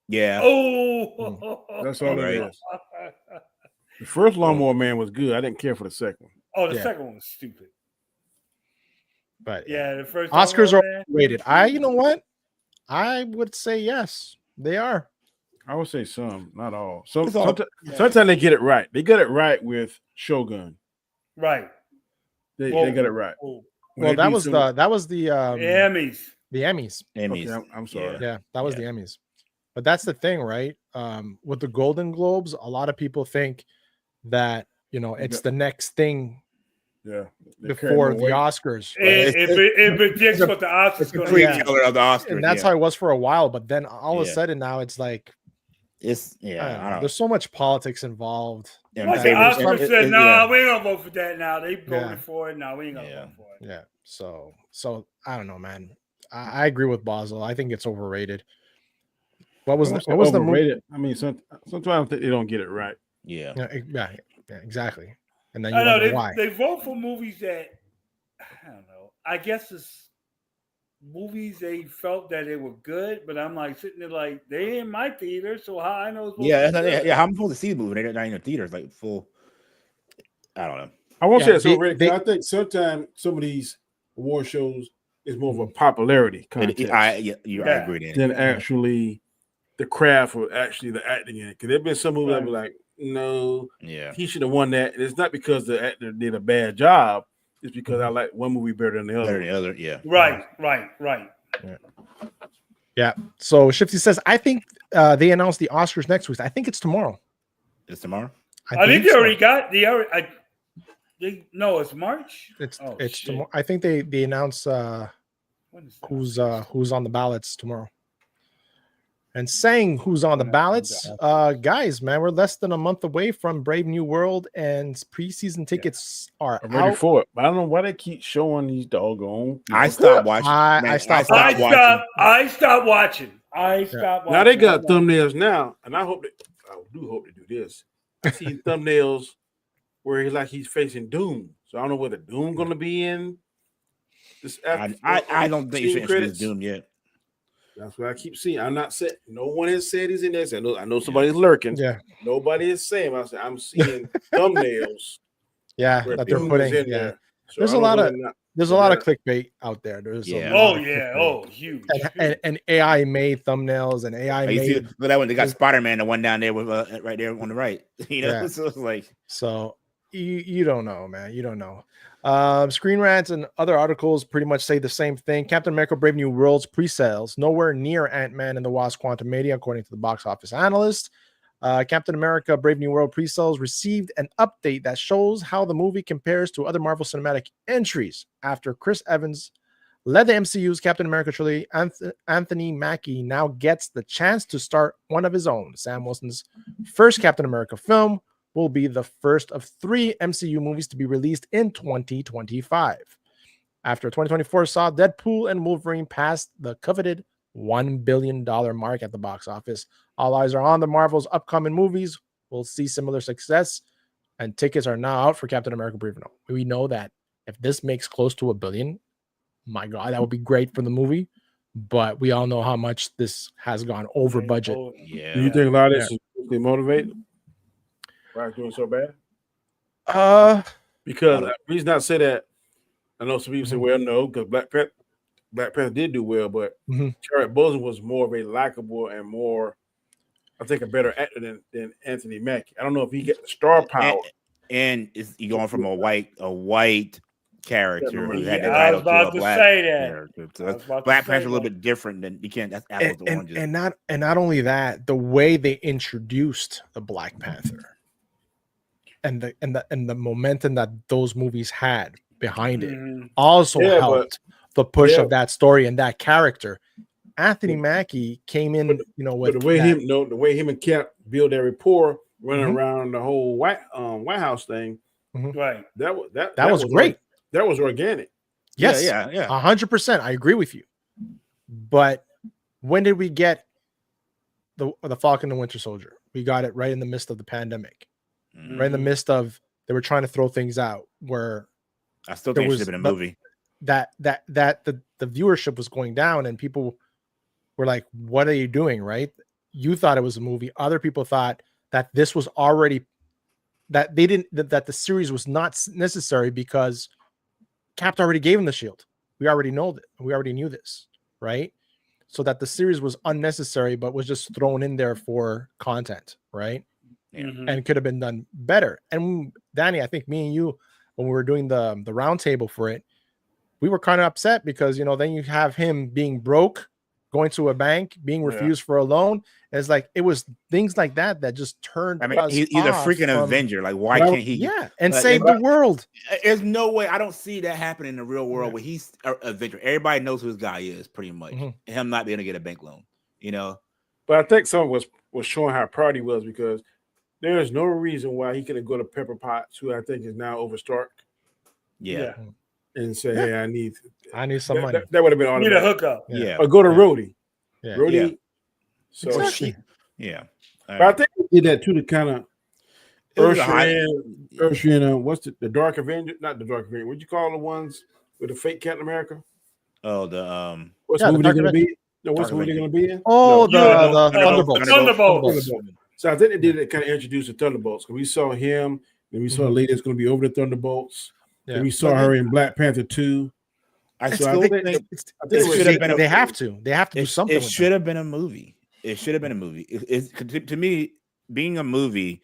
Yeah. Oh, that's all it is. The first lawnmower man was good. I didn't care for the second one. Oh, the second one was stupid. But the first Oscars are rated. You know what? I would say yes, they are. I would say some, not all. Sometimes they get it right. They get it right with Shogun. Right. They got it right. Well, that was the Emmys. The Emmys. Okay, I'm sorry. Yeah, that was the Emmys. But that's the thing, right? With the Golden Globes, a lot of people think that it's the next thing. Yeah, before the Oscars. It predicts what the Oscars is going to be. Of the Oscars, and that's how it was for a while. But then all of a sudden now it's like it's I don't know. There's so much politics involved. Like the Oscars said, "No, we ain't gonna vote for that." Now they voted for it. Now we ain't gonna vote for it. Yeah. So I don't know, man. I agree with Basel. I think it's overrated. What was the movie? I mean, sometimes they don't get it right. Yeah, exactly. And then I know they vote for movies that I don't know. I guess it's movies they felt that they were good, but I'm like sitting there like they in my theater, so how I know? How I'm supposed to see the movie? They're not in the theaters, like full. I don't know. I won't say it's already. I think sometimes some of these award shows is more of a popularity contest. I agree. Than actually the craft or actually the acting in it. Because there've been some movies that be like, no, he should have won that. And it's not because the actor did a bad job. It's because I like one movie better than the other. Right. Yeah. So Shifty says, I think they announced the Oscars next week. I think it's tomorrow. It's tomorrow? I think they already got no, it's March. It's tomorrow. I think they announced who's on the ballots tomorrow. And saying who's on the ballots, guys, man, we're less than a month away from Brave New World, and preseason tickets are I'm ready for it. But I don't know why they keep showing these doggone. I stopped watching. I stopped watching. Now they got thumbnails now, and I do hope they do this. I see thumbnails where he's facing Doom. So I don't know whether Doom going to be in this. I don't think you should introduce Doom yet. That's what I keep seeing. I'm not saying no one has said he's in there. I know somebody's lurking. Yeah. Nobody is saying. I'm seeing thumbnails. Yeah, that they're putting in there. So there's a lot of clickbait out there. There's huge. And AI made thumbnails and AI made. Look that one. They got Spider-Man, the one down there with right there on the right. So it's like you don't know, man. You don't know. Screen Rants and other articles pretty much say the same thing. Captain America Brave New World's pre-sales nowhere near Ant-Man and the Wasp Quantumania, according to the box office analyst. Captain America Brave New World pre-sales received an update that shows how the movie compares to other Marvel Cinematic entries. After Chris Evans led the MCU's Captain America trilogy, Anthony Mackie now gets the chance to start one of his own. Sam Wilson's first Captain America film will be the first of 3 MCU movies to be released in 2025. After 2024 saw Deadpool and Wolverine pass the coveted $1 billion mark at the box office, all eyes are on the Marvel's upcoming movies. We'll see similar success, and tickets are now out for Captain America Brave New World. We know that if this makes close to $1 billion, my God, that would be great for the movie. But we all know how much this has gone over budget. Yeah. Do you think a lot of this is motivated? Why it's doing so bad? Because the reason I say that, I know some people say, well, no, because Black Panther did do well, but Chadwick Boseman was more of a likable and more, I think, a better actor than Anthony Mackie. I don't know if he get the star power. And you're going from a white character who had the I title was about to black say that. character. So Black Panther a little bit different than you can't. That's apples to oranges. And not only that, the way they introduced the Black Panther. And the momentum that those movies had behind it also helped the push of that story and that character. Anthony Mackie came in, with the way him and Cap build their rapport, running around the whole White House thing, right? That was great. That was organic. Yes, 100%. I agree with you. But when did we get the Falcon and Winter Soldier. We got it right in the midst of the pandemic, Mm-hmm. right in the midst of they were trying to throw things out. Where I still think it should have been a movie. That the viewership was going down, and people were like, "What are you doing?" Right? You thought it was a movie. Other people thought that this was already that they didn't that the series was not necessary because Cap already gave him the shield. We already know that. We already knew this, right? So that the series was unnecessary, but was just thrown in there for content, right? Mm-hmm. And could have been done better. And Danny, I think me and you, when we were doing the roundtable for it, we were kind of upset because then you have him being broke, going to a bank, being refused for a loan. And it's like it was things like that just turned. I mean, he's a freaking Avenger. Like, why can't he? Yeah, and save the world. There's no way. I don't see that happening in the real world where he's an Avenger. Everybody knows who this guy is, pretty much. Him not being able to get a bank loan, But I think someone was showing how proud he was because there is no reason why he couldn't go to Pepper Potts, who I think is now over Stark. Yeah. And say, hey, I need some money. That would have been automatic. Need a hookup. Yeah. Or go to Rhodey. Yeah. Rhodey. So exactly. But I think he did that too to kind of Urshan, what's the Dark Avenger? Not the Dark Avenger. What'd you call the ones with the fake Captain America? Oh, the what's the movie they're gonna be? No, what's the movie they're gonna be in? Oh, the Thunderbolts. So I think they did it kind of introduce the Thunderbolts because we saw him, then we saw a lady that's gonna be over the Thunderbolts. Yeah. And we saw her in Black Panther 2. I think they have to do something. It should have been a movie. It should have been a movie. To me, being a movie,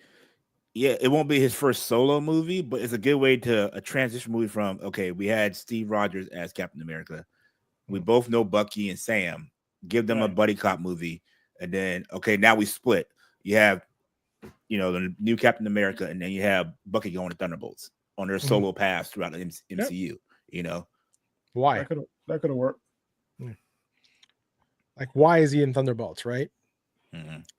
it won't be his first solo movie, but it's a good way to a transition movie from we had Steve Rogers as Captain America. We both know Bucky and Sam. Give them a buddy cop movie, and then now we split. You have the new Captain America, and then you have Bucky going to Thunderbolts on their solo paths throughout the MCU. Why that could have worked? Like, why is he in Thunderbolts, right?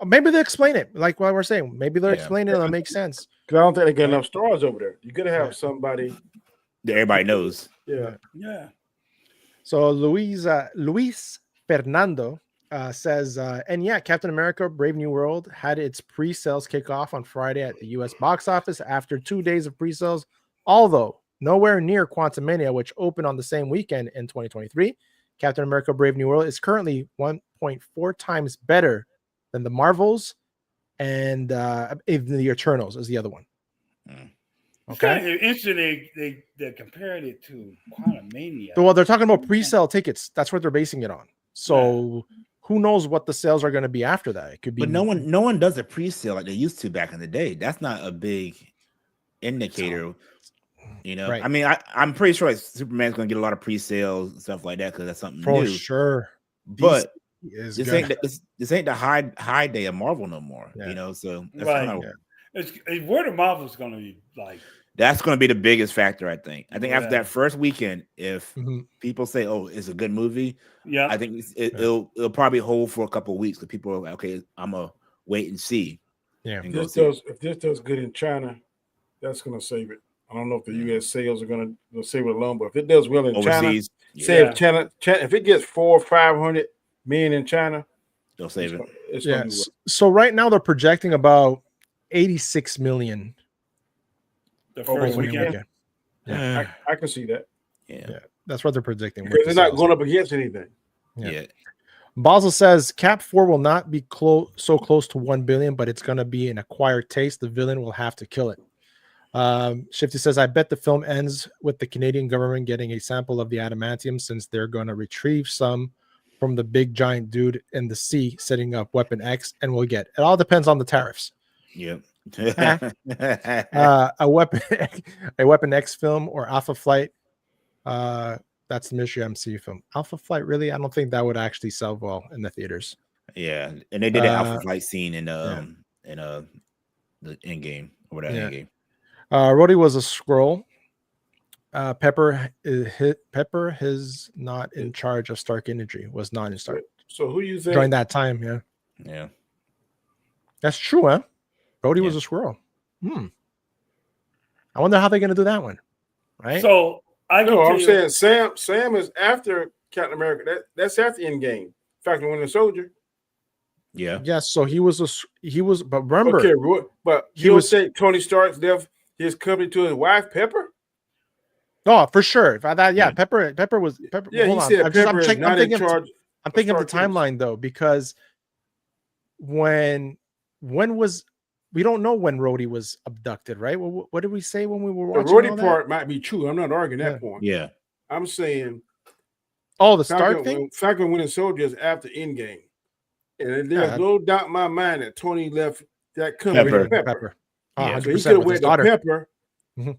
Maybe they'll explain it, like what we're saying. Maybe they'll explain it. It'll make sense. Because I don't think they get enough stars over there. You gotta have somebody that everybody knows. Yeah. So Luis Fernando says, and Captain America: Brave New World had its pre-sales kick off on Friday at the U.S. box office after 2 days of pre-sales, although nowhere near Quantumania, which opened on the same weekend in 2023. Captain America: Brave New World is currently 1.4 times better than the Marvels, and the Eternals is the other one. Okay, interesting. They compared it to Quantumania. Well, they're talking about pre-sale tickets. That's what they're basing it on. So who knows what the sales are going to be after that? It could be. But no one does a pre-sale like they used to back in the day. That's not a big indicator. Right. I mean, I'm pretty sure Superman's going to get a lot of pre-sales and stuff like that because that's something new. For sure. But this ain't the high day of Marvel no more. So that's kind of where the Marvel's going to be like. That's going to be the biggest factor, I think. After that first weekend, if people say, "Oh, it's a good movie," I think it'll probably hold for a couple of weeks because people are like, "Okay, I'm gonna wait and see." Yeah. If this does good in China, that's going to save it. I don't know if the U.S. sales are going to save it alone, but if it does well in overseas, China, if it gets 400 or 500 million in China, they'll save it. It's going to do well. So right now they're projecting about 86 million. The first weekend. Yeah, I can see that. Yeah, that's what they're predicting. Because they're not going up against anything. Yeah. Basel says Cap 4 will not be so close to 1 billion, but it's going to be an acquired taste. The villain will have to kill it. Shifty says, I bet the film ends with the Canadian government getting a sample of the adamantium since they're going to retrieve some from the big giant dude in the sea setting up Weapon X, and we'll get it all depends on the tariffs. Yep. A Weapon X film or Alpha Flight. That's the Mystery MCU film. Alpha Flight, really? I don't think that would actually sell well in the theaters. Yeah, and they did an Alpha Flight scene in the Endgame or whatever. Endgame. Rhodey was a scroll. Pepper is not in charge of Stark Energy. Was not in Stark. So who you think during that time? Yeah, that's true, huh? Rhodey was a squirrel. I wonder how they're going to do that one, right? So I'm saying Sam is after Captain America. That's after Endgame. Falcon and Winter Soldier. Yeah. Yes. So he was but remember, okay, but he was say Tony Stark left his company to his wife Pepper. Oh, for sure. If I that, yeah, Pepper was Pepper. Yeah, hold he on. said Pepper is not in charge. I'm thinking of the timeline though, because when was we don't know when Rhodey was abducted, right? What did we say when we were watching? The Rhodey part might be true. I'm not arguing that point. Yeah. I'm saying the Stark thing. Falcon Winter Soldier is after Endgame. And there's no doubt in my mind that Tony left that company with Pepper. Yeah, so he could have went to Pepper. Mm-hmm.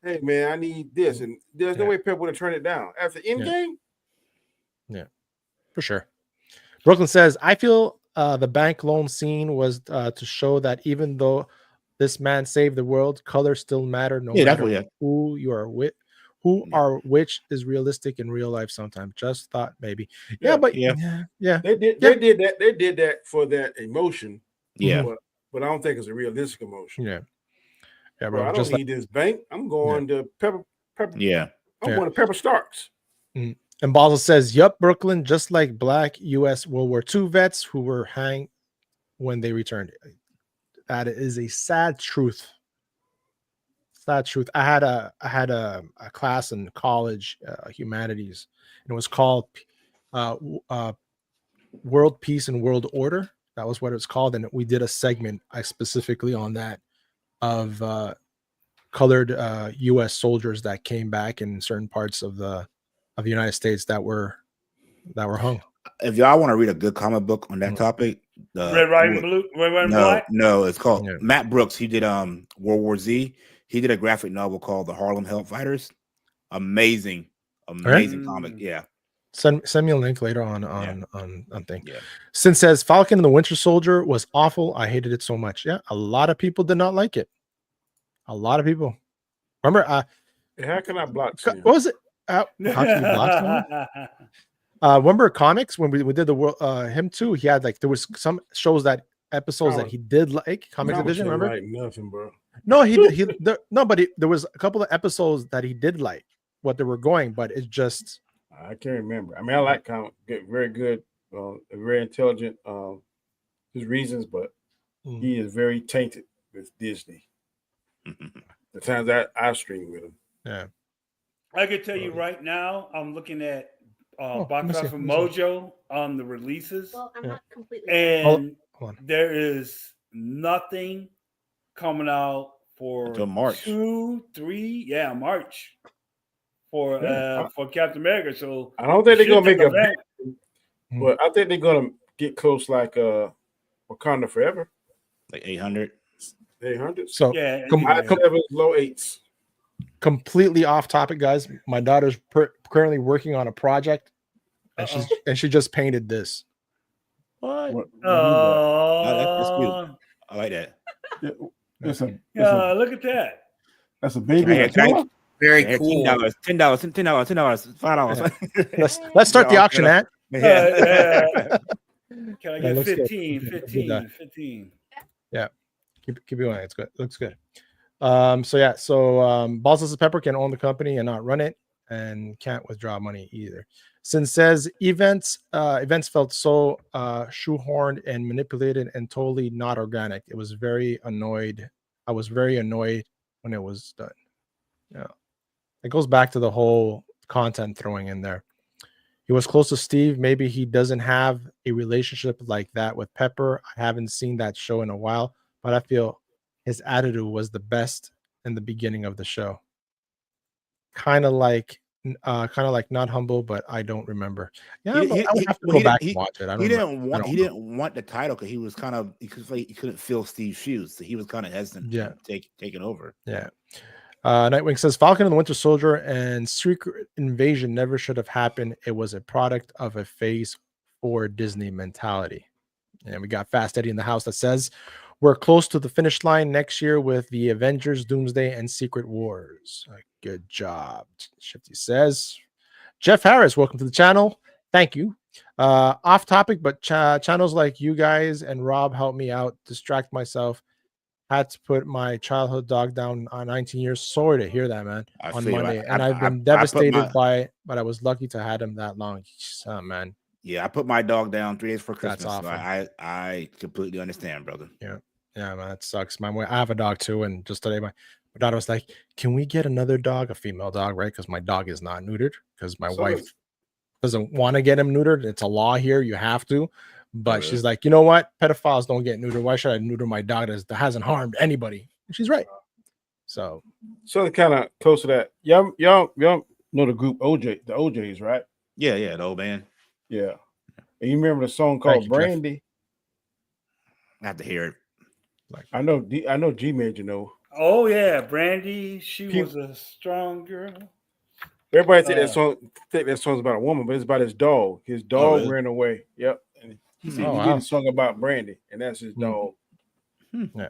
Hey man, I need this, and there's no way Pepper would have turned it down after Endgame. Yeah, for sure. Brooklyn says, "I feel the bank loan scene was to show that even though this man saved the world, color still matter. No matter who you are with." Who are which is realistic in real life sometimes. Just thought maybe. Yeah. They did that. They did that for that emotion. Yeah. But I don't think it's a realistic emotion. Yeah. Yeah, bro. I don't need this bank. I'm going to Pepper. Yeah. I'm going to Pepper Starks. And Basel says, yup, Brooklyn, just like black U.S. World War II vets who were hanged when they returned. That is a sad truth. Sad truth. I had a class in college, humanities, and it was called World Peace and World Order. That was what it was called, and we did a segment specifically on that of colored U.S. soldiers that came back in certain parts of the United States that were hung. If y'all want to read a good comic book on that topic, Red, White, and Blue, Red, White, and Black. No, it's called Matt Brooks. He did World War Z. He did a graphic novel called The Harlem Hellfighters. Amazing comic. Yeah. Send me a link later on thing. Yeah. Sin says Falcon and the Winter Soldier was awful. I hated it so much. Yeah, a lot of people did not like it. A lot of people. Remember? How can I block? What was it? How can you block someone? Remember comics when we did the world? Him too. He had there was some shows that episodes that he did like Comics Division. Remember? Like nothing, bro. No, but there was a couple of episodes that he did like what they were going, but it's just I can't remember. I mean, I like comic, very good, very intelligent. His reasons, but he is very tainted with Disney. The times I stream with him. Yeah, I can tell you right now. I'm looking at Box Office Mojo on the releases. Well, I'm not completely. And there is nothing coming out for until March. March for Captain America. So I don't think they're gonna make a big, but I think they're gonna get close like Wakanda Forever, like 800. 800. So low 8s. Completely off topic, guys. My daughter's currently working on a project, and she just painted this. What? That's cute. I like that. Look at that. That's a baby. Very cool. $10, $5. Let's start the auction at. Can I get 15? Yeah. Keep going. It's good. Looks good. So Balsas Pepper can own the company and not run it, and can't withdraw money either. Sin says events felt so shoehorned and manipulated and totally not organic. I was very annoyed when it was done. Yeah, it goes back to the whole content throwing in there. He was close to Steve. Maybe he doesn't have a relationship like that with Pepper. I haven't seen that show in a while, but I feel his attitude was the best in the beginning of the show. Kind of like not humble, but I don't remember. Yeah, I would have to go back and watch it. He didn't want the title because he was he couldn't fill Steve's shoes, so he was kind of hesitant. Yeah, taking over. Yeah. Nightwing says Falcon and the Winter Soldier and Secret Invasion never should have happened. It was a product of a Phase 4 Disney mentality. And we got Fast Eddie in the house that says we're close to the finish line next year with the Avengers, Doomsday, and Secret Wars. Good job, Shifty says. Jeff Harris, welcome to the channel. Thank you. Off topic, but channels like you guys and Rob helped me out, distract myself. Had to put my childhood dog down on 19 years. Sorry to hear that, man. On Monday, and I've been devastated by it, but I was lucky to have him that long. Man, Yeah, I put my dog down 3 days for Christmas. That's awful. So I completely understand, brother. Yeah, man, that sucks. I have a dog too, and just today my daughter was like, "Can we get another dog, a female dog, right? Because my dog is not neutered because my wife doesn't want to get him neutered. It's a law here; you have to." But she's like, "You know what? Pedophiles don't get neutered. Why should I neuter my dog that hasn't harmed anybody?" And she's right. So kind of close to that. Y'all know the group OJ, the OJs, right? Yeah, the old band. Yeah. And you remember the song called Brandy? Jeff. I have to hear it. I know G Major know. Oh yeah, Brandy. She was a strong girl. Everybody think that song's about a woman, but it's about his dog. His dog ran away. Yep. And he said he did a song about Brandy, and that's his dog. Yeah.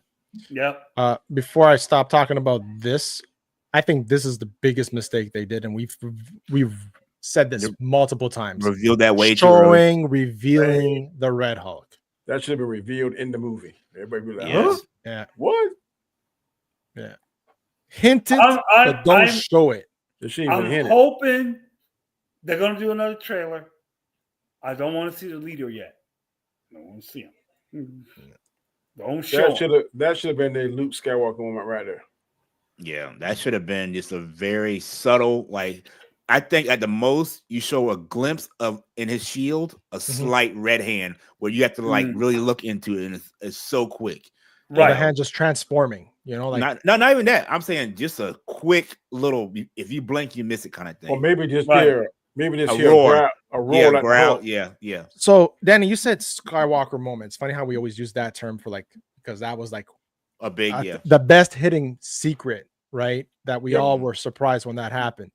Yep. Before I stop talking about this, I think this is the biggest mistake they did, and we've said this multiple times. Revealed that way revealing the Red Hulk. That should have been revealed in the movie. Everybody be like, yes. huh? Yeah. What? Yeah. Hinted, but don't show it. I'm hoping they're going to do another trailer. I don't want to see the leader yet. I don't want to see him. Don't show him. That should have been the Luke Skywalker moment right there. Yeah, that should have been just a very subtle, like, I think at the most you show a glimpse of in his shield, a slight red hand where you have to like really look into it, and it's so quick. Right, the hand just transforming. You know, like not even that. I'm saying just a quick little. If you blink, you miss it kind of thing. Or maybe just hear a roar, like growl. Yeah. So, Danny, you said Skywalker moment. It's funny how we always use that term for like because that was like a big the best hitting secret, right? That we all were surprised when that happened.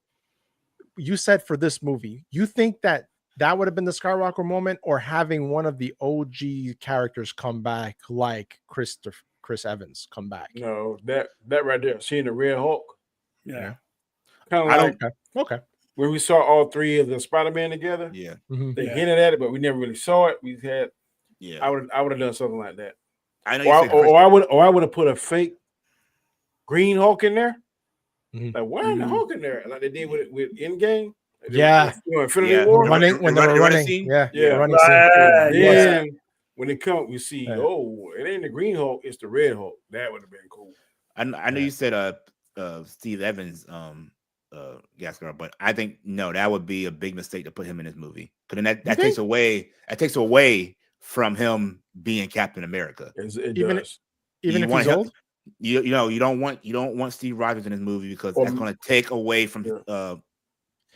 You said for this movie, you think that would have been the Skywalker moment, or having one of the OG characters come back, like Chris Evans come back? No, that right there, seeing the Red Hulk. Yeah. Kind of like okay. When we saw all three of the Spider-Man together. Yeah. They hinted at it, but we never really saw it. We had I would have done something like that. I know. I would have put a fake Green Hulk in there. Like, why in the Hulk in there? Like they did with Endgame. Infinity War. Running when they were running. Scene. Running scene. When they come, we see, it ain't the Green Hulk, it's the Red Hulk. That would have been cool. I know you said Steve Evans gas girl, but I think no, that would be a big mistake to put him in this movie. Because then that takes away from him being Captain America. Even if he's old. You don't want Steve Rogers in this movie because that's going to take away from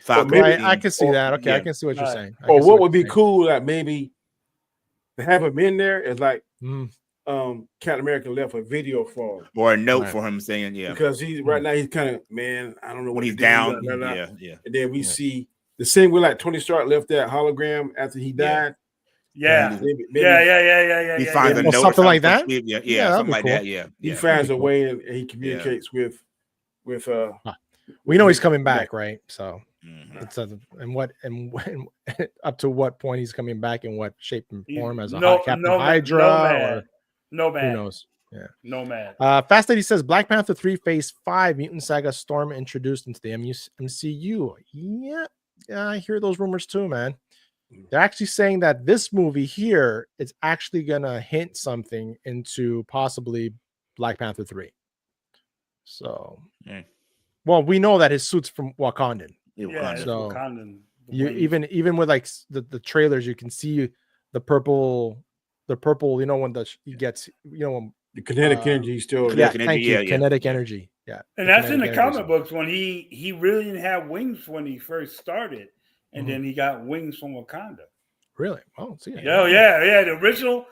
Falcon. I can see that. Okay, I can see what you're saying. Or what would be cool, like maybe to have him in there is like Captain America left a video for him or a note for him saying because he's right now he's kind of I don't know when he's down. And then we see the same way like Tony Stark left that hologram after he died. Yeah. He finds a note something like that. Something like that. Yeah. He finds a way and he communicates with. We know he's coming back, right? So it's and up to what point he's coming back, in what shape and form, as a Captain Hydra who knows? Yeah, Nomad. Fast Lady says Black Panther 3 Phase 5 Mutant Saga Storm introduced into the MCU. Yeah, I hear those rumors too, man. They're actually saying that this movie here is actually gonna hint something into possibly Black Panther 3. So, well, we know that his suit's from Wakandan. So Wakandan. Even with like the trailers, you can see the purple. You know when he gets when the kinetic energy still. Kinetic energy. Yeah, and that's in the comic books when he really didn't have wings when he first started. And then he got wings from Wakanda. Really? Oh, see. Yeah. The original.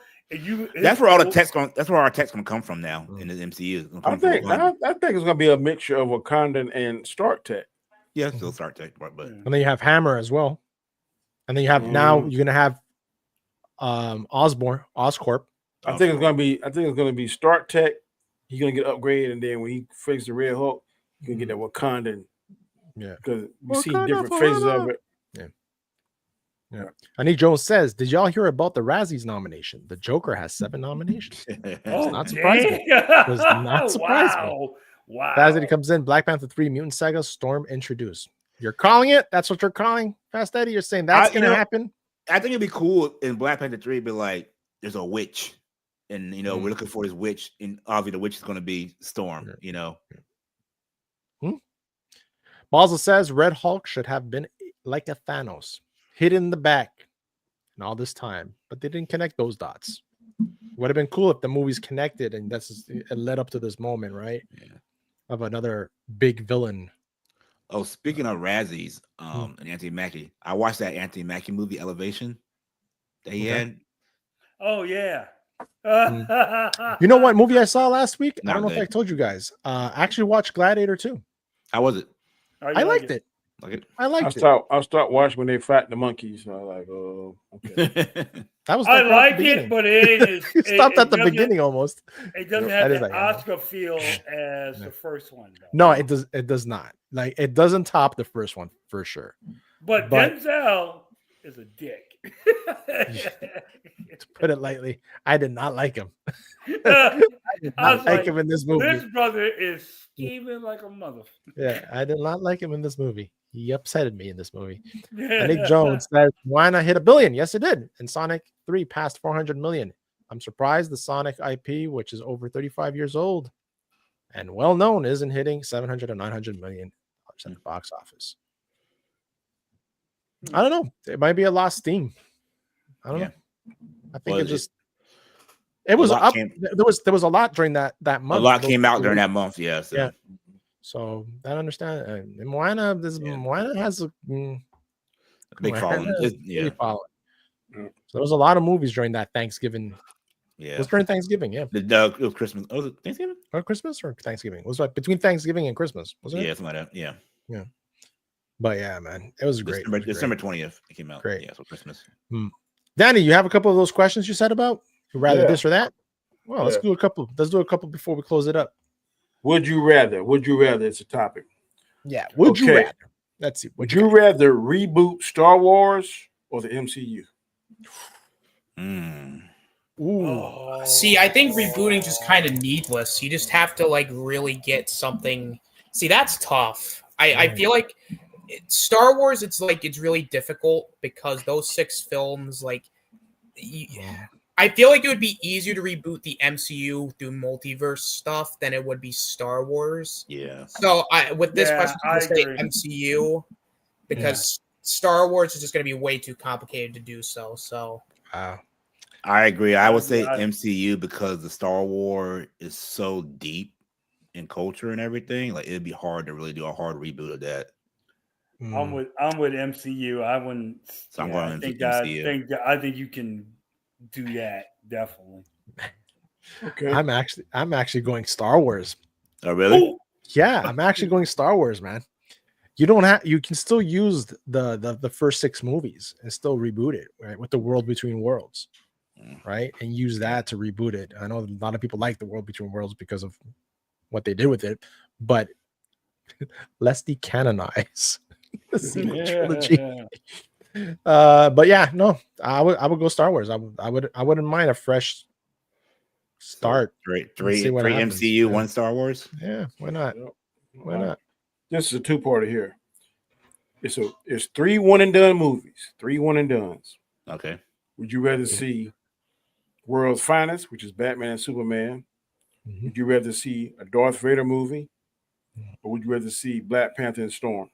That's where all the text That's where our text gonna come from now in the MCU. I think it's gonna be a mixture of Wakandan and Stark tech. Yeah, still Stark tech, but and then you have Hammer as well. And then you have now you're gonna have Oscorp. I think it's gonna be Stark tech. He's gonna get upgraded, and then when he faces the Red Hulk, he's gonna get that Wakandan. Yeah, because we see different phases of it. Yeah. Annie Jones says, did y'all hear about the Razzies nomination? The Joker has 7 nominations. Not surprising. Does not surprise me. Wow. Fast comes in. Black Panther 3 Mutant Saga Storm introduced. You're calling it? That's what you're calling, Fast Eddie? You're saying that's going to happen? I think it'd be cool in Black Panther 3. Be like, there's a witch, and we're looking for this witch, and obviously the witch is going to be Storm. Basel says Red Hulk should have been like a Thanos, hid in the back, and all this time, but they didn't connect those dots. Would have been cool if the movies connected, and it led up to this moment, right? Yeah. Of another big villain. Oh, speaking of Razzies, and Anthony Mackie, I watched that Anthony Mackie movie Elevation that he had. Oh yeah. You know what movie I saw last week? Not I don't know good. if I told you guys. I actually watched Gladiator 2. How was it? I liked it. I liked it. I start watching when they fight the monkeys. So I was like, oh, okay. That was I like it, but it stopped at the beginning almost. It doesn't have the Oscar feel as the first one, though. No, it does. It does not. Like, it doesn't top the first one for sure. But Denzel is a dick. To put it lightly, I did not like him. I did not like him in this movie. This brother is scheming like a mother. Yeah, I did not like him in this movie. He upsetted me in this movie. Nick Jones says, why not hit $1 billion? Yes, it did. And Sonic 3 passed 400 million. I'm surprised the Sonic IP, which is over 35 years old and well known, isn't hitting 700 or 900 million at the box office. I don't know. It might be a lost steam. I don't know. I think it was up. There was a lot during that month. A lot came out during that month. Yeah. So. Yeah. So I understand. And Moana has a big following. So there was a lot of movies during that Thanksgiving. Yeah. It was during Thanksgiving. Yeah. It was Christmas. Oh, was it Thanksgiving? Or Christmas or Thanksgiving? It was like between Thanksgiving and Christmas, wasn't it? Yeah, something like that. Yeah. Yeah. But yeah, man, it was great. December 20th, it came out. Great. Yeah, so Christmas. Danny, you have a couple of those questions you said about? You'd rather this or that? Well, let's do a couple. Let's do a couple before we close it up. Would you rather? Would you rather? It's a topic. Yeah. Would you rather? Let's see. Would you rather reboot Star Wars or the MCU? Ooh. See, I think rebooting just kind of needless. You just have to like really get something. See, that's tough. I feel like Star Wars, it's really difficult because those 6 films, I feel like it would be easier to reboot the MCU through multiverse stuff than it would be Star Wars. Yeah. So with this question, I say MCU because Star Wars is just going to be way too complicated to do so. So I agree. I would say MCU because the Star Wars is so deep in culture and everything. Like it'd be hard to really do a hard reboot of that. I'm with MCU. I wouldn't. So I'm going MCU. I think you can do that definitely. Okay. I'm actually going Star Wars. Oh really? Ooh. Yeah, I'm actually going Star Wars, man. You can still use the first 6 movies and still reboot it, right? With the World Between Worlds, right? And use that to reboot it. I know a lot of people like the World Between Worlds because of what they did with it, but let's decanonize the sequel trilogy. But yeah, no, I would go Star Wars. I wouldn't mind a fresh start. Three MCU, 1 Star Wars. Yeah, why not? Why not? This is a 2-parter here. It's 3 one and done movies. 3 one and dones. Okay. Would you rather see World's Finest, which is Batman and Superman? Would you rather see a Darth Vader movie, or would you rather see Black Panther and Storm?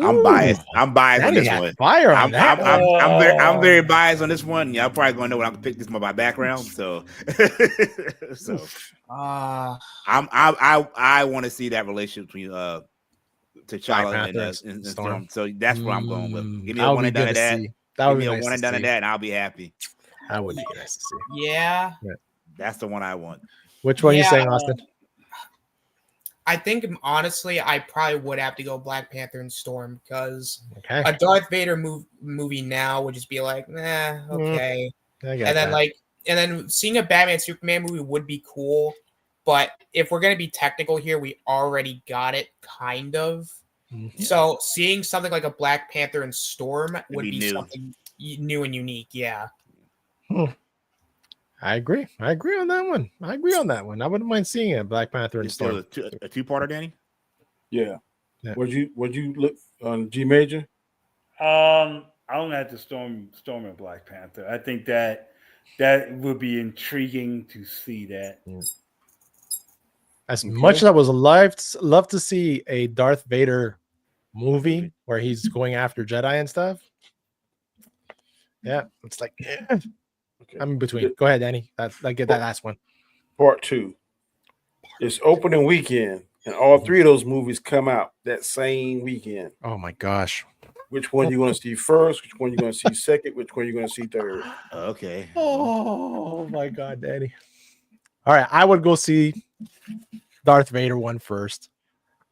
I'm biased. I'm biased on this one. Fire on that. I'm very biased on this one. Y'all probably gonna know what I'm gonna pick this by my background. So, I want to see that relationship between T'Challa and Storm. So that's what I'm going with. Give me a one and done of that. Give me a one and done of that, and I'll be happy. I would be nice to see. Yeah. That's the one I want. Which one are you saying, Austin? I think, honestly, I probably would have to go Black Panther and Storm because a Darth Vader movie now would just be like, okay. And then seeing a Batman Superman movie would be cool. But if we're going to be technical here, we already got it, kind of. So seeing something like a Black Panther and Storm would be something new and unique. Yeah. I agree on that one. I wouldn't mind seeing it, Black Panther and Storm. A 2-parter, Danny? Yeah. Would you look on G Major? I don't have to Storm and Black Panther. I think that would be intriguing to see that. As much as I was love to see a Darth Vader movie where he's going after Jedi and stuff. Yeah, it's like I'm in between. Go ahead, Danny. Get that last one. Part 2. It's opening weekend, and all 3 of those movies come out that same weekend. Oh my gosh. Which one you going to see first? Which one you going to see second? Which one you going to see third? Okay. Oh my God, Danny. All right, I would go see Darth Vader one first,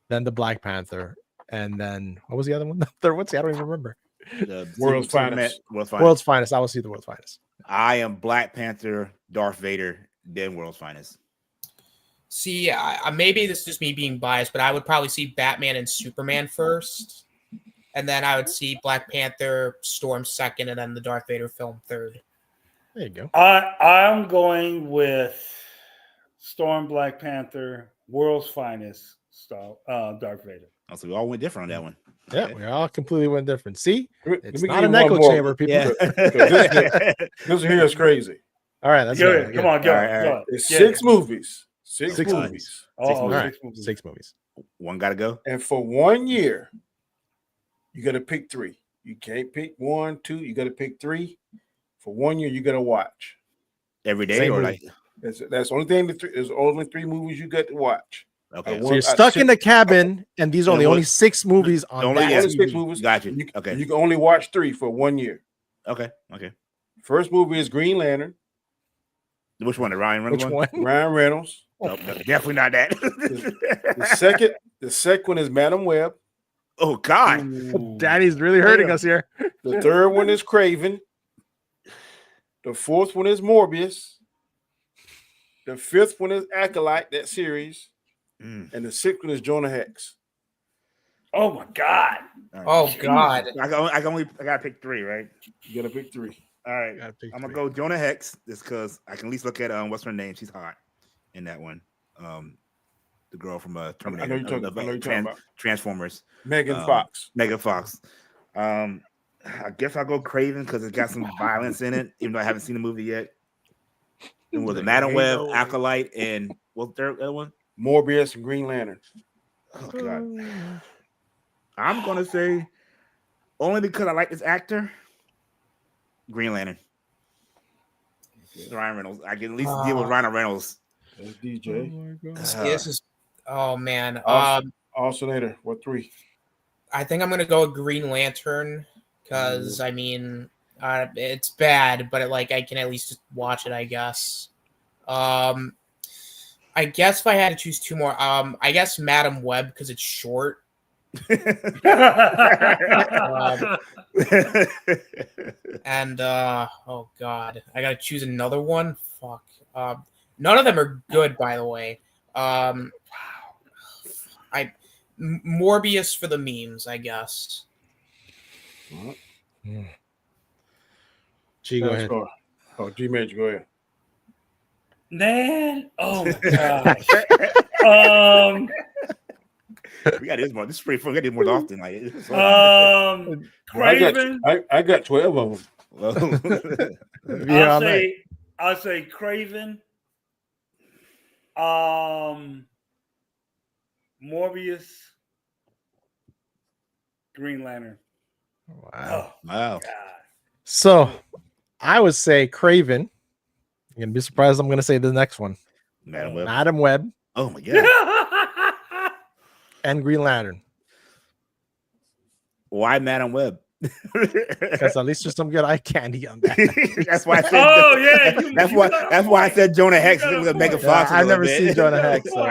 then the Black Panther, and then what was the other one? The third one? See, I don't even remember. The World's Finest. World's Finest. I will see the World's Finest. I am Black Panther, Darth Vader, then World's Finest. See, maybe this is just me being biased, but I would probably see Batman and Superman first. And then I would see Black Panther, Storm second, and then the Darth Vader film third. There you go. I'm going with Storm, Black Panther, World's Finest, Darth Vader. Oh, so we all went different on that one. Yeah, okay. We all completely went different. See, it's not an echo chamber, people. Yeah. This here is crazy. All right, let's go. Come on, go. It's 6 movies. Six movies. Six movies. One got to go. And for 1 year, you got to pick 3. You can't pick 1, 2. You got to pick 3. For 1 year, you got to watch every day, or like that's the only thing. There's only 3 movies you got to watch. Okay, so you're stuck in the cabin, and these are the only 6 movies on only that. 6 movies. Gotcha. Okay, you can only watch 3 for 1 year. Okay. First movie is Green Lantern. Which one? The Ryan Reynolds one? Ryan Reynolds. No, definitely not that. The second one is Madam Web. Oh God, ooh. Daddy's really hurting us here. The third one is Craven. The fourth one is Morbius. The fifth one is Acolyte, that series. And the sixth one is Jonah Hex. Oh my God. Oh God. I gotta pick 3, right? You gotta pick 3. All right. I'm gonna go Jonah Hex just because I can at least look at what's her name? She's hot in that one. The girl from Terminator. I know you're talking about Transformers. Megan Fox. Megan Fox. I guess I'll go Craven because it's got some violence in it, even though I haven't seen the movie yet. And with the Madam Web, Acolyte, and what's the other one? Morbius and Green Lantern. Oh God. I'm gonna say only because I like this actor, Green Lantern. Ryan Reynolds. I can at least deal with Ryan Reynolds. That's DJ. This is man. Alternator. What 3? I think I'm gonna go with Green Lantern because I mean it's bad, but I can at least just watch it. I guess. I guess if I had to choose 2 more, I guess Madam Web because it's short. And oh God, I gotta choose another one. Fuck. None of them are good, by the way. Morbius for the memes, I guess. G, go ahead. Oh, G Major, go ahead. Man, oh my gosh. We got this more. This is pretty fun. We got this more often. Craven. I got 12 of them. I'll say Craven. Morbius. Green Lantern. Wow. Wow. God. So I would say Craven. You're gonna be surprised. I'm gonna say the next one. Madam Web. Oh my God. And Green Lantern. Why Madam Web? Because at least there's some good eye candy on that. That's why I said. Oh yeah. That's why I said Jonah Hex with Megan Fox. I've never seen Jonah Hex. So.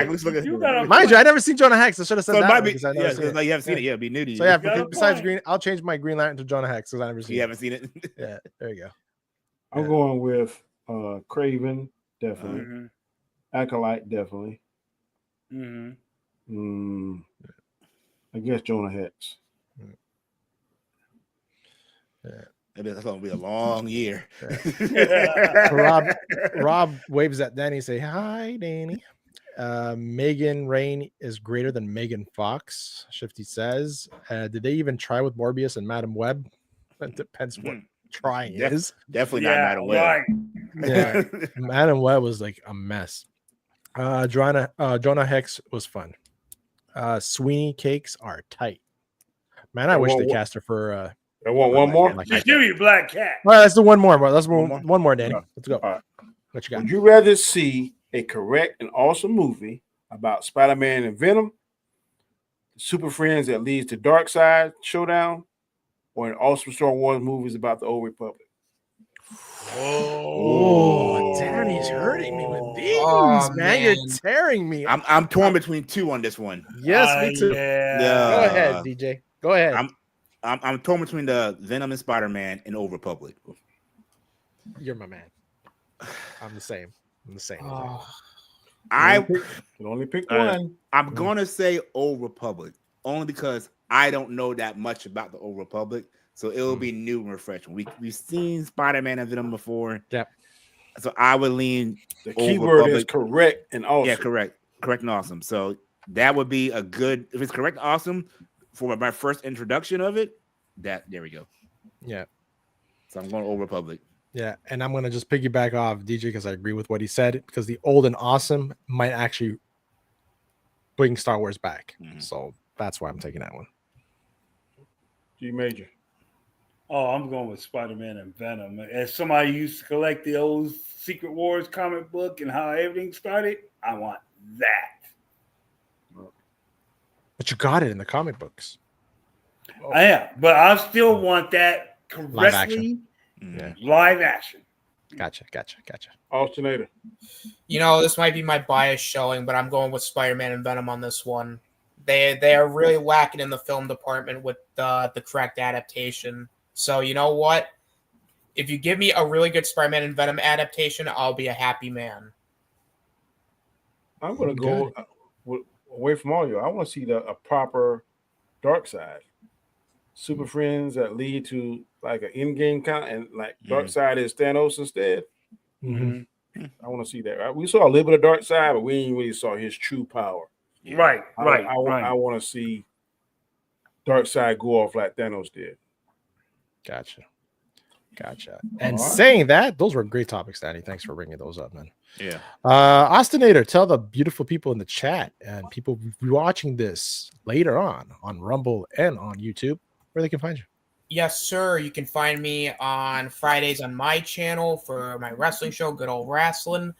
Mind you, I never seen Jonah Hex. I should have said so that. You haven't seen it. Yeah, it'd be new to you. So yeah, besides Green, I'll change my Green Lantern to Jonah Hex because I never seen. You haven't seen it. Yeah, there you go. I'm going with Craven, definitely. Acolyte, definitely. I guess Jonah Hex. Yeah. That's gonna be a long year. Rob waves at Danny. Say hi, Danny. Megan Rain is greater than Megan Fox. Shifty says. Did they even try with Morbius and Madam Web? It depends what trying is. Definitely not Madam Web. Right. Yeah, Madam Web was like a mess. Jonah Hex was fun. Sweeney Cakes are tight. Man, I wish they cast her for. I want one more. Just give me Black Cat. All right, let's do one more. Let's one more, Danny. Let's go. All right. What you got? Would you rather see a correct and awesome movie about Spider-Man and Venom, Super Friends that leads to Dark Side Showdown, or an awesome Star Wars movies about the Old Republic? Oh, Danny's hurting me with these, man. You're tearing me. I'm torn between two on this one. Yes, me too. Yeah. Go ahead, DJ. Go ahead. I'm torn between the Venom and Spider-Man and Old Republic. You're my man. I'm the same. I can only pick one. I'm gonna say Old Republic only because I don't know that much about the Old Republic, so it'll be new and refreshing. We've seen Spider-Man and Venom before. Yep. So I would lean. The keyword is correct and awesome. Yeah, correct and awesome. So that would be a good. If it's correct and awesome for my first introduction of it, there we go. Yeah. So I'm going Old Republic. Yeah, and I'm gonna just piggyback off DJ because I agree with what he said. Because the old and awesome might actually bring Star Wars back, so that's why I'm taking that one. G Major. Oh, I'm going with Spider-Man and Venom. As somebody who used to collect the old Secret Wars comic book and how everything started, I want that. But you got it in the comic books. I am, but I still want that correctly. Live action. Gotcha. Alternator. This might be my bias showing, but I'm going with Spider-Man and Venom on this one. They are really lacking in the film department with the correct adaptation. So you know what? If you give me a really good Spider-Man and Venom adaptation, I'll be a happy man. I'm going to go away from all you. I want to see a proper Dark Side. Super Friends that lead to like an in-game and like Dark Side is Thanos instead. Mm-hmm. I want to see that. Right? We saw a little bit of Dark Side, but we ain't really saw his true power. Yeah. Right. I want to see Dark Side go off like Thanos did. Gotcha. And saying that, those were great topics, Danny. Thanks for bringing those up, man. Yeah. Austinator, tell the beautiful people in the chat and people watching this later on Rumble and on YouTube where they can find you. Yes, sir. You can find me on Fridays on my channel for my wrestling show, Good Old Wrestling.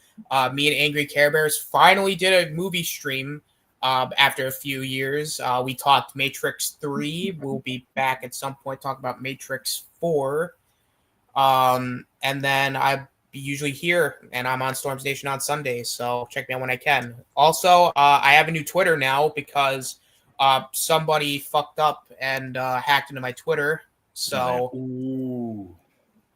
Me and Angry Care Bears finally did a movie stream after a few years. We talked Matrix 3. We'll be back at some point talking about Matrix 4. And then I usually here, and I'm on Storms Nation on Sundays, so check me out when I can. Also, I have a new Twitter now because somebody fucked up and hacked into my Twitter. So,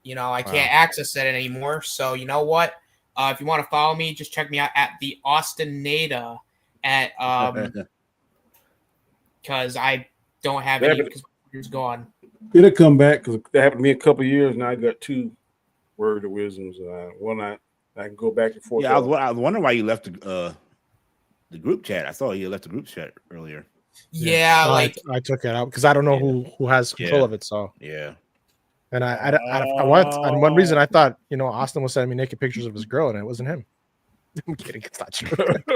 I can't access it anymore. So, you know what? If you want to follow me, just check me out at the Austinada at because I don't have any because my Twitter's gone. It'll come back because that happened to me a couple of years. Now I got 2 words of wisdoms. One I can go back and forth. Yeah, I was wondering why you left the group chat. I saw you left the group chat earlier. Yeah, I took it out because I don't know who has control of it. So yeah, and I wanted, and one reason I thought Austin was sending me naked pictures of his girl and it wasn't him. I'm kidding. It's not true. It's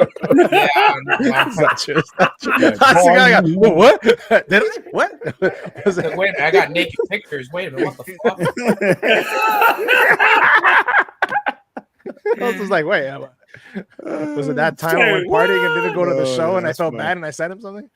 not true. I got, what? Did I? What? Wait a minute, I got naked pictures. Wait a minute, what the fuck? I was just like, wait. Was it that time I went partying and didn't go to the show and I felt bad and I sent him something?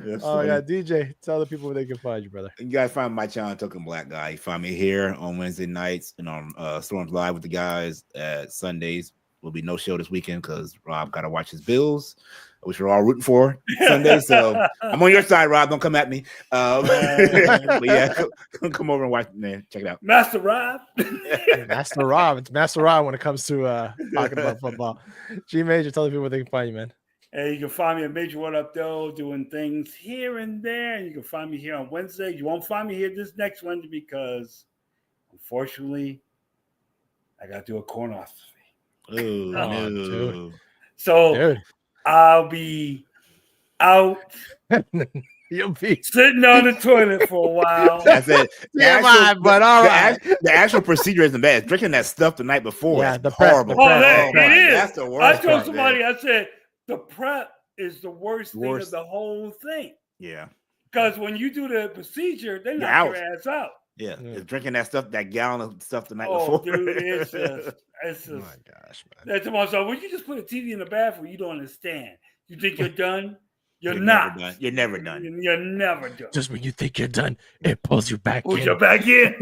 Yeah, DJ, tell the people where they can find you, brother. You guys find my channel, Token Black Guy. You find me here on Wednesday nights and on Storms Live with the guys at Sundays. Will be no show this weekend because Rob got to watch his Bills, which we're all rooting for Sunday. So I'm on your side, Rob. Don't come at me. But yeah, come over and watch, man. Check it out. Master Rob. Master Rob. It's Master Rob when it comes to talking about football. G Major, tell the people where they can find you, man. Hey, you can find me at Major What Up Though, doing things here and there. And you can find me here on Wednesday. You won't find me here this next Wednesday because, unfortunately, I got to do a colonoscopy. Ooh, no. So I'll be out. You'll be sitting on the toilet for a while. That's it. But all right. The actual procedure isn't bad. Drinking that stuff the night before. Yeah, is the prep, horrible. It is. That's the worst. I told somebody, I said, the prep is the worst thing of the whole thing. Yeah. Because when you do the procedure, they knock your ass out. Yeah. It's drinking that stuff, that gallon of stuff the night before. Dude, it's just. Oh my gosh, man. That's myself. When you just put a TV in the bathroom, you don't understand. You think you're done? You're not. Done. You're never done. You're never done. Just when you think you're done, it pulls you back in. Pulls you back in.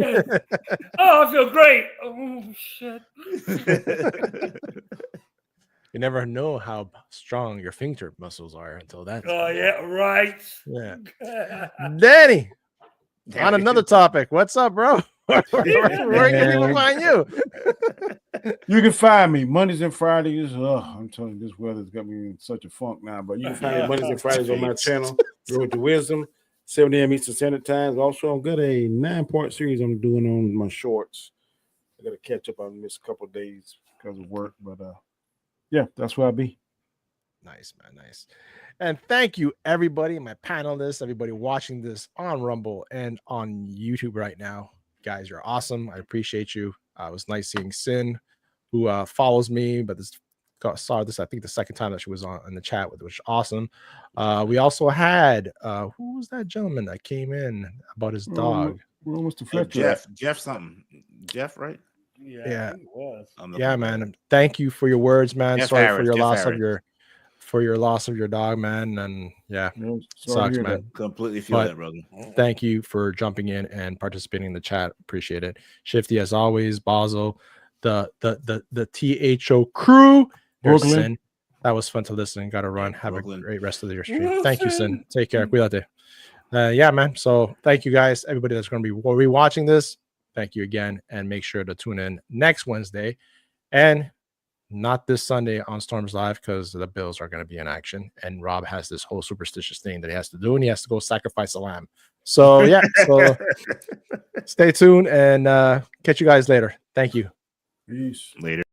Oh, I feel great. Oh, shit. You never know how strong your finger muscles are until that. Oh, yeah, right. Yeah. Danny, on another topic. What's up, bro? Where can people find you? You can find me Mondays and Fridays. I'm telling you, this weather's got me in such a funk now. But you can find me Mondays and Fridays on my channel, Road to Wisdom, 7 a.m. Eastern Standard Time. Also, I've got a 9-part series I'm doing on my shorts. I got to catch up. I missed a couple of days because of work, but yeah, that's where I'll be. Nice, man. Nice. And thank you, everybody, my panelists, everybody watching this on Rumble and on YouTube right now. Guys, you're awesome. I appreciate you. It was nice seeing Sin, who follows me, but saw this, I think, the second time that she was on in the chat with, which is awesome. We also had who was that gentleman that came in about his dog? Jeff something. Jeff, right? Yeah. It was. Yeah, man. Thank you for your words, man. Sorry for your loss of your dog, man. And yeah, sucks, man. Completely feel that, brother. Thank you for jumping in and participating in the chat. Appreciate it. Shifty as always. Basel, the T.H.O crew. Brooklyn. That was fun to listen. Got to run. Have a great rest of your stream. Thank you, Sin. Take care. Cuídate. Yeah, man. So thank you guys, everybody that's going to be rewatching this. Thank you again, and make sure to tune in next Wednesday and not this Sunday on Storms Live because the Bills are going to be in action, and Rob has this whole superstitious thing that he has to do, and he has to go sacrifice a lamb. So yeah, so stay tuned and catch you guys later. Thank you. Peace. Later.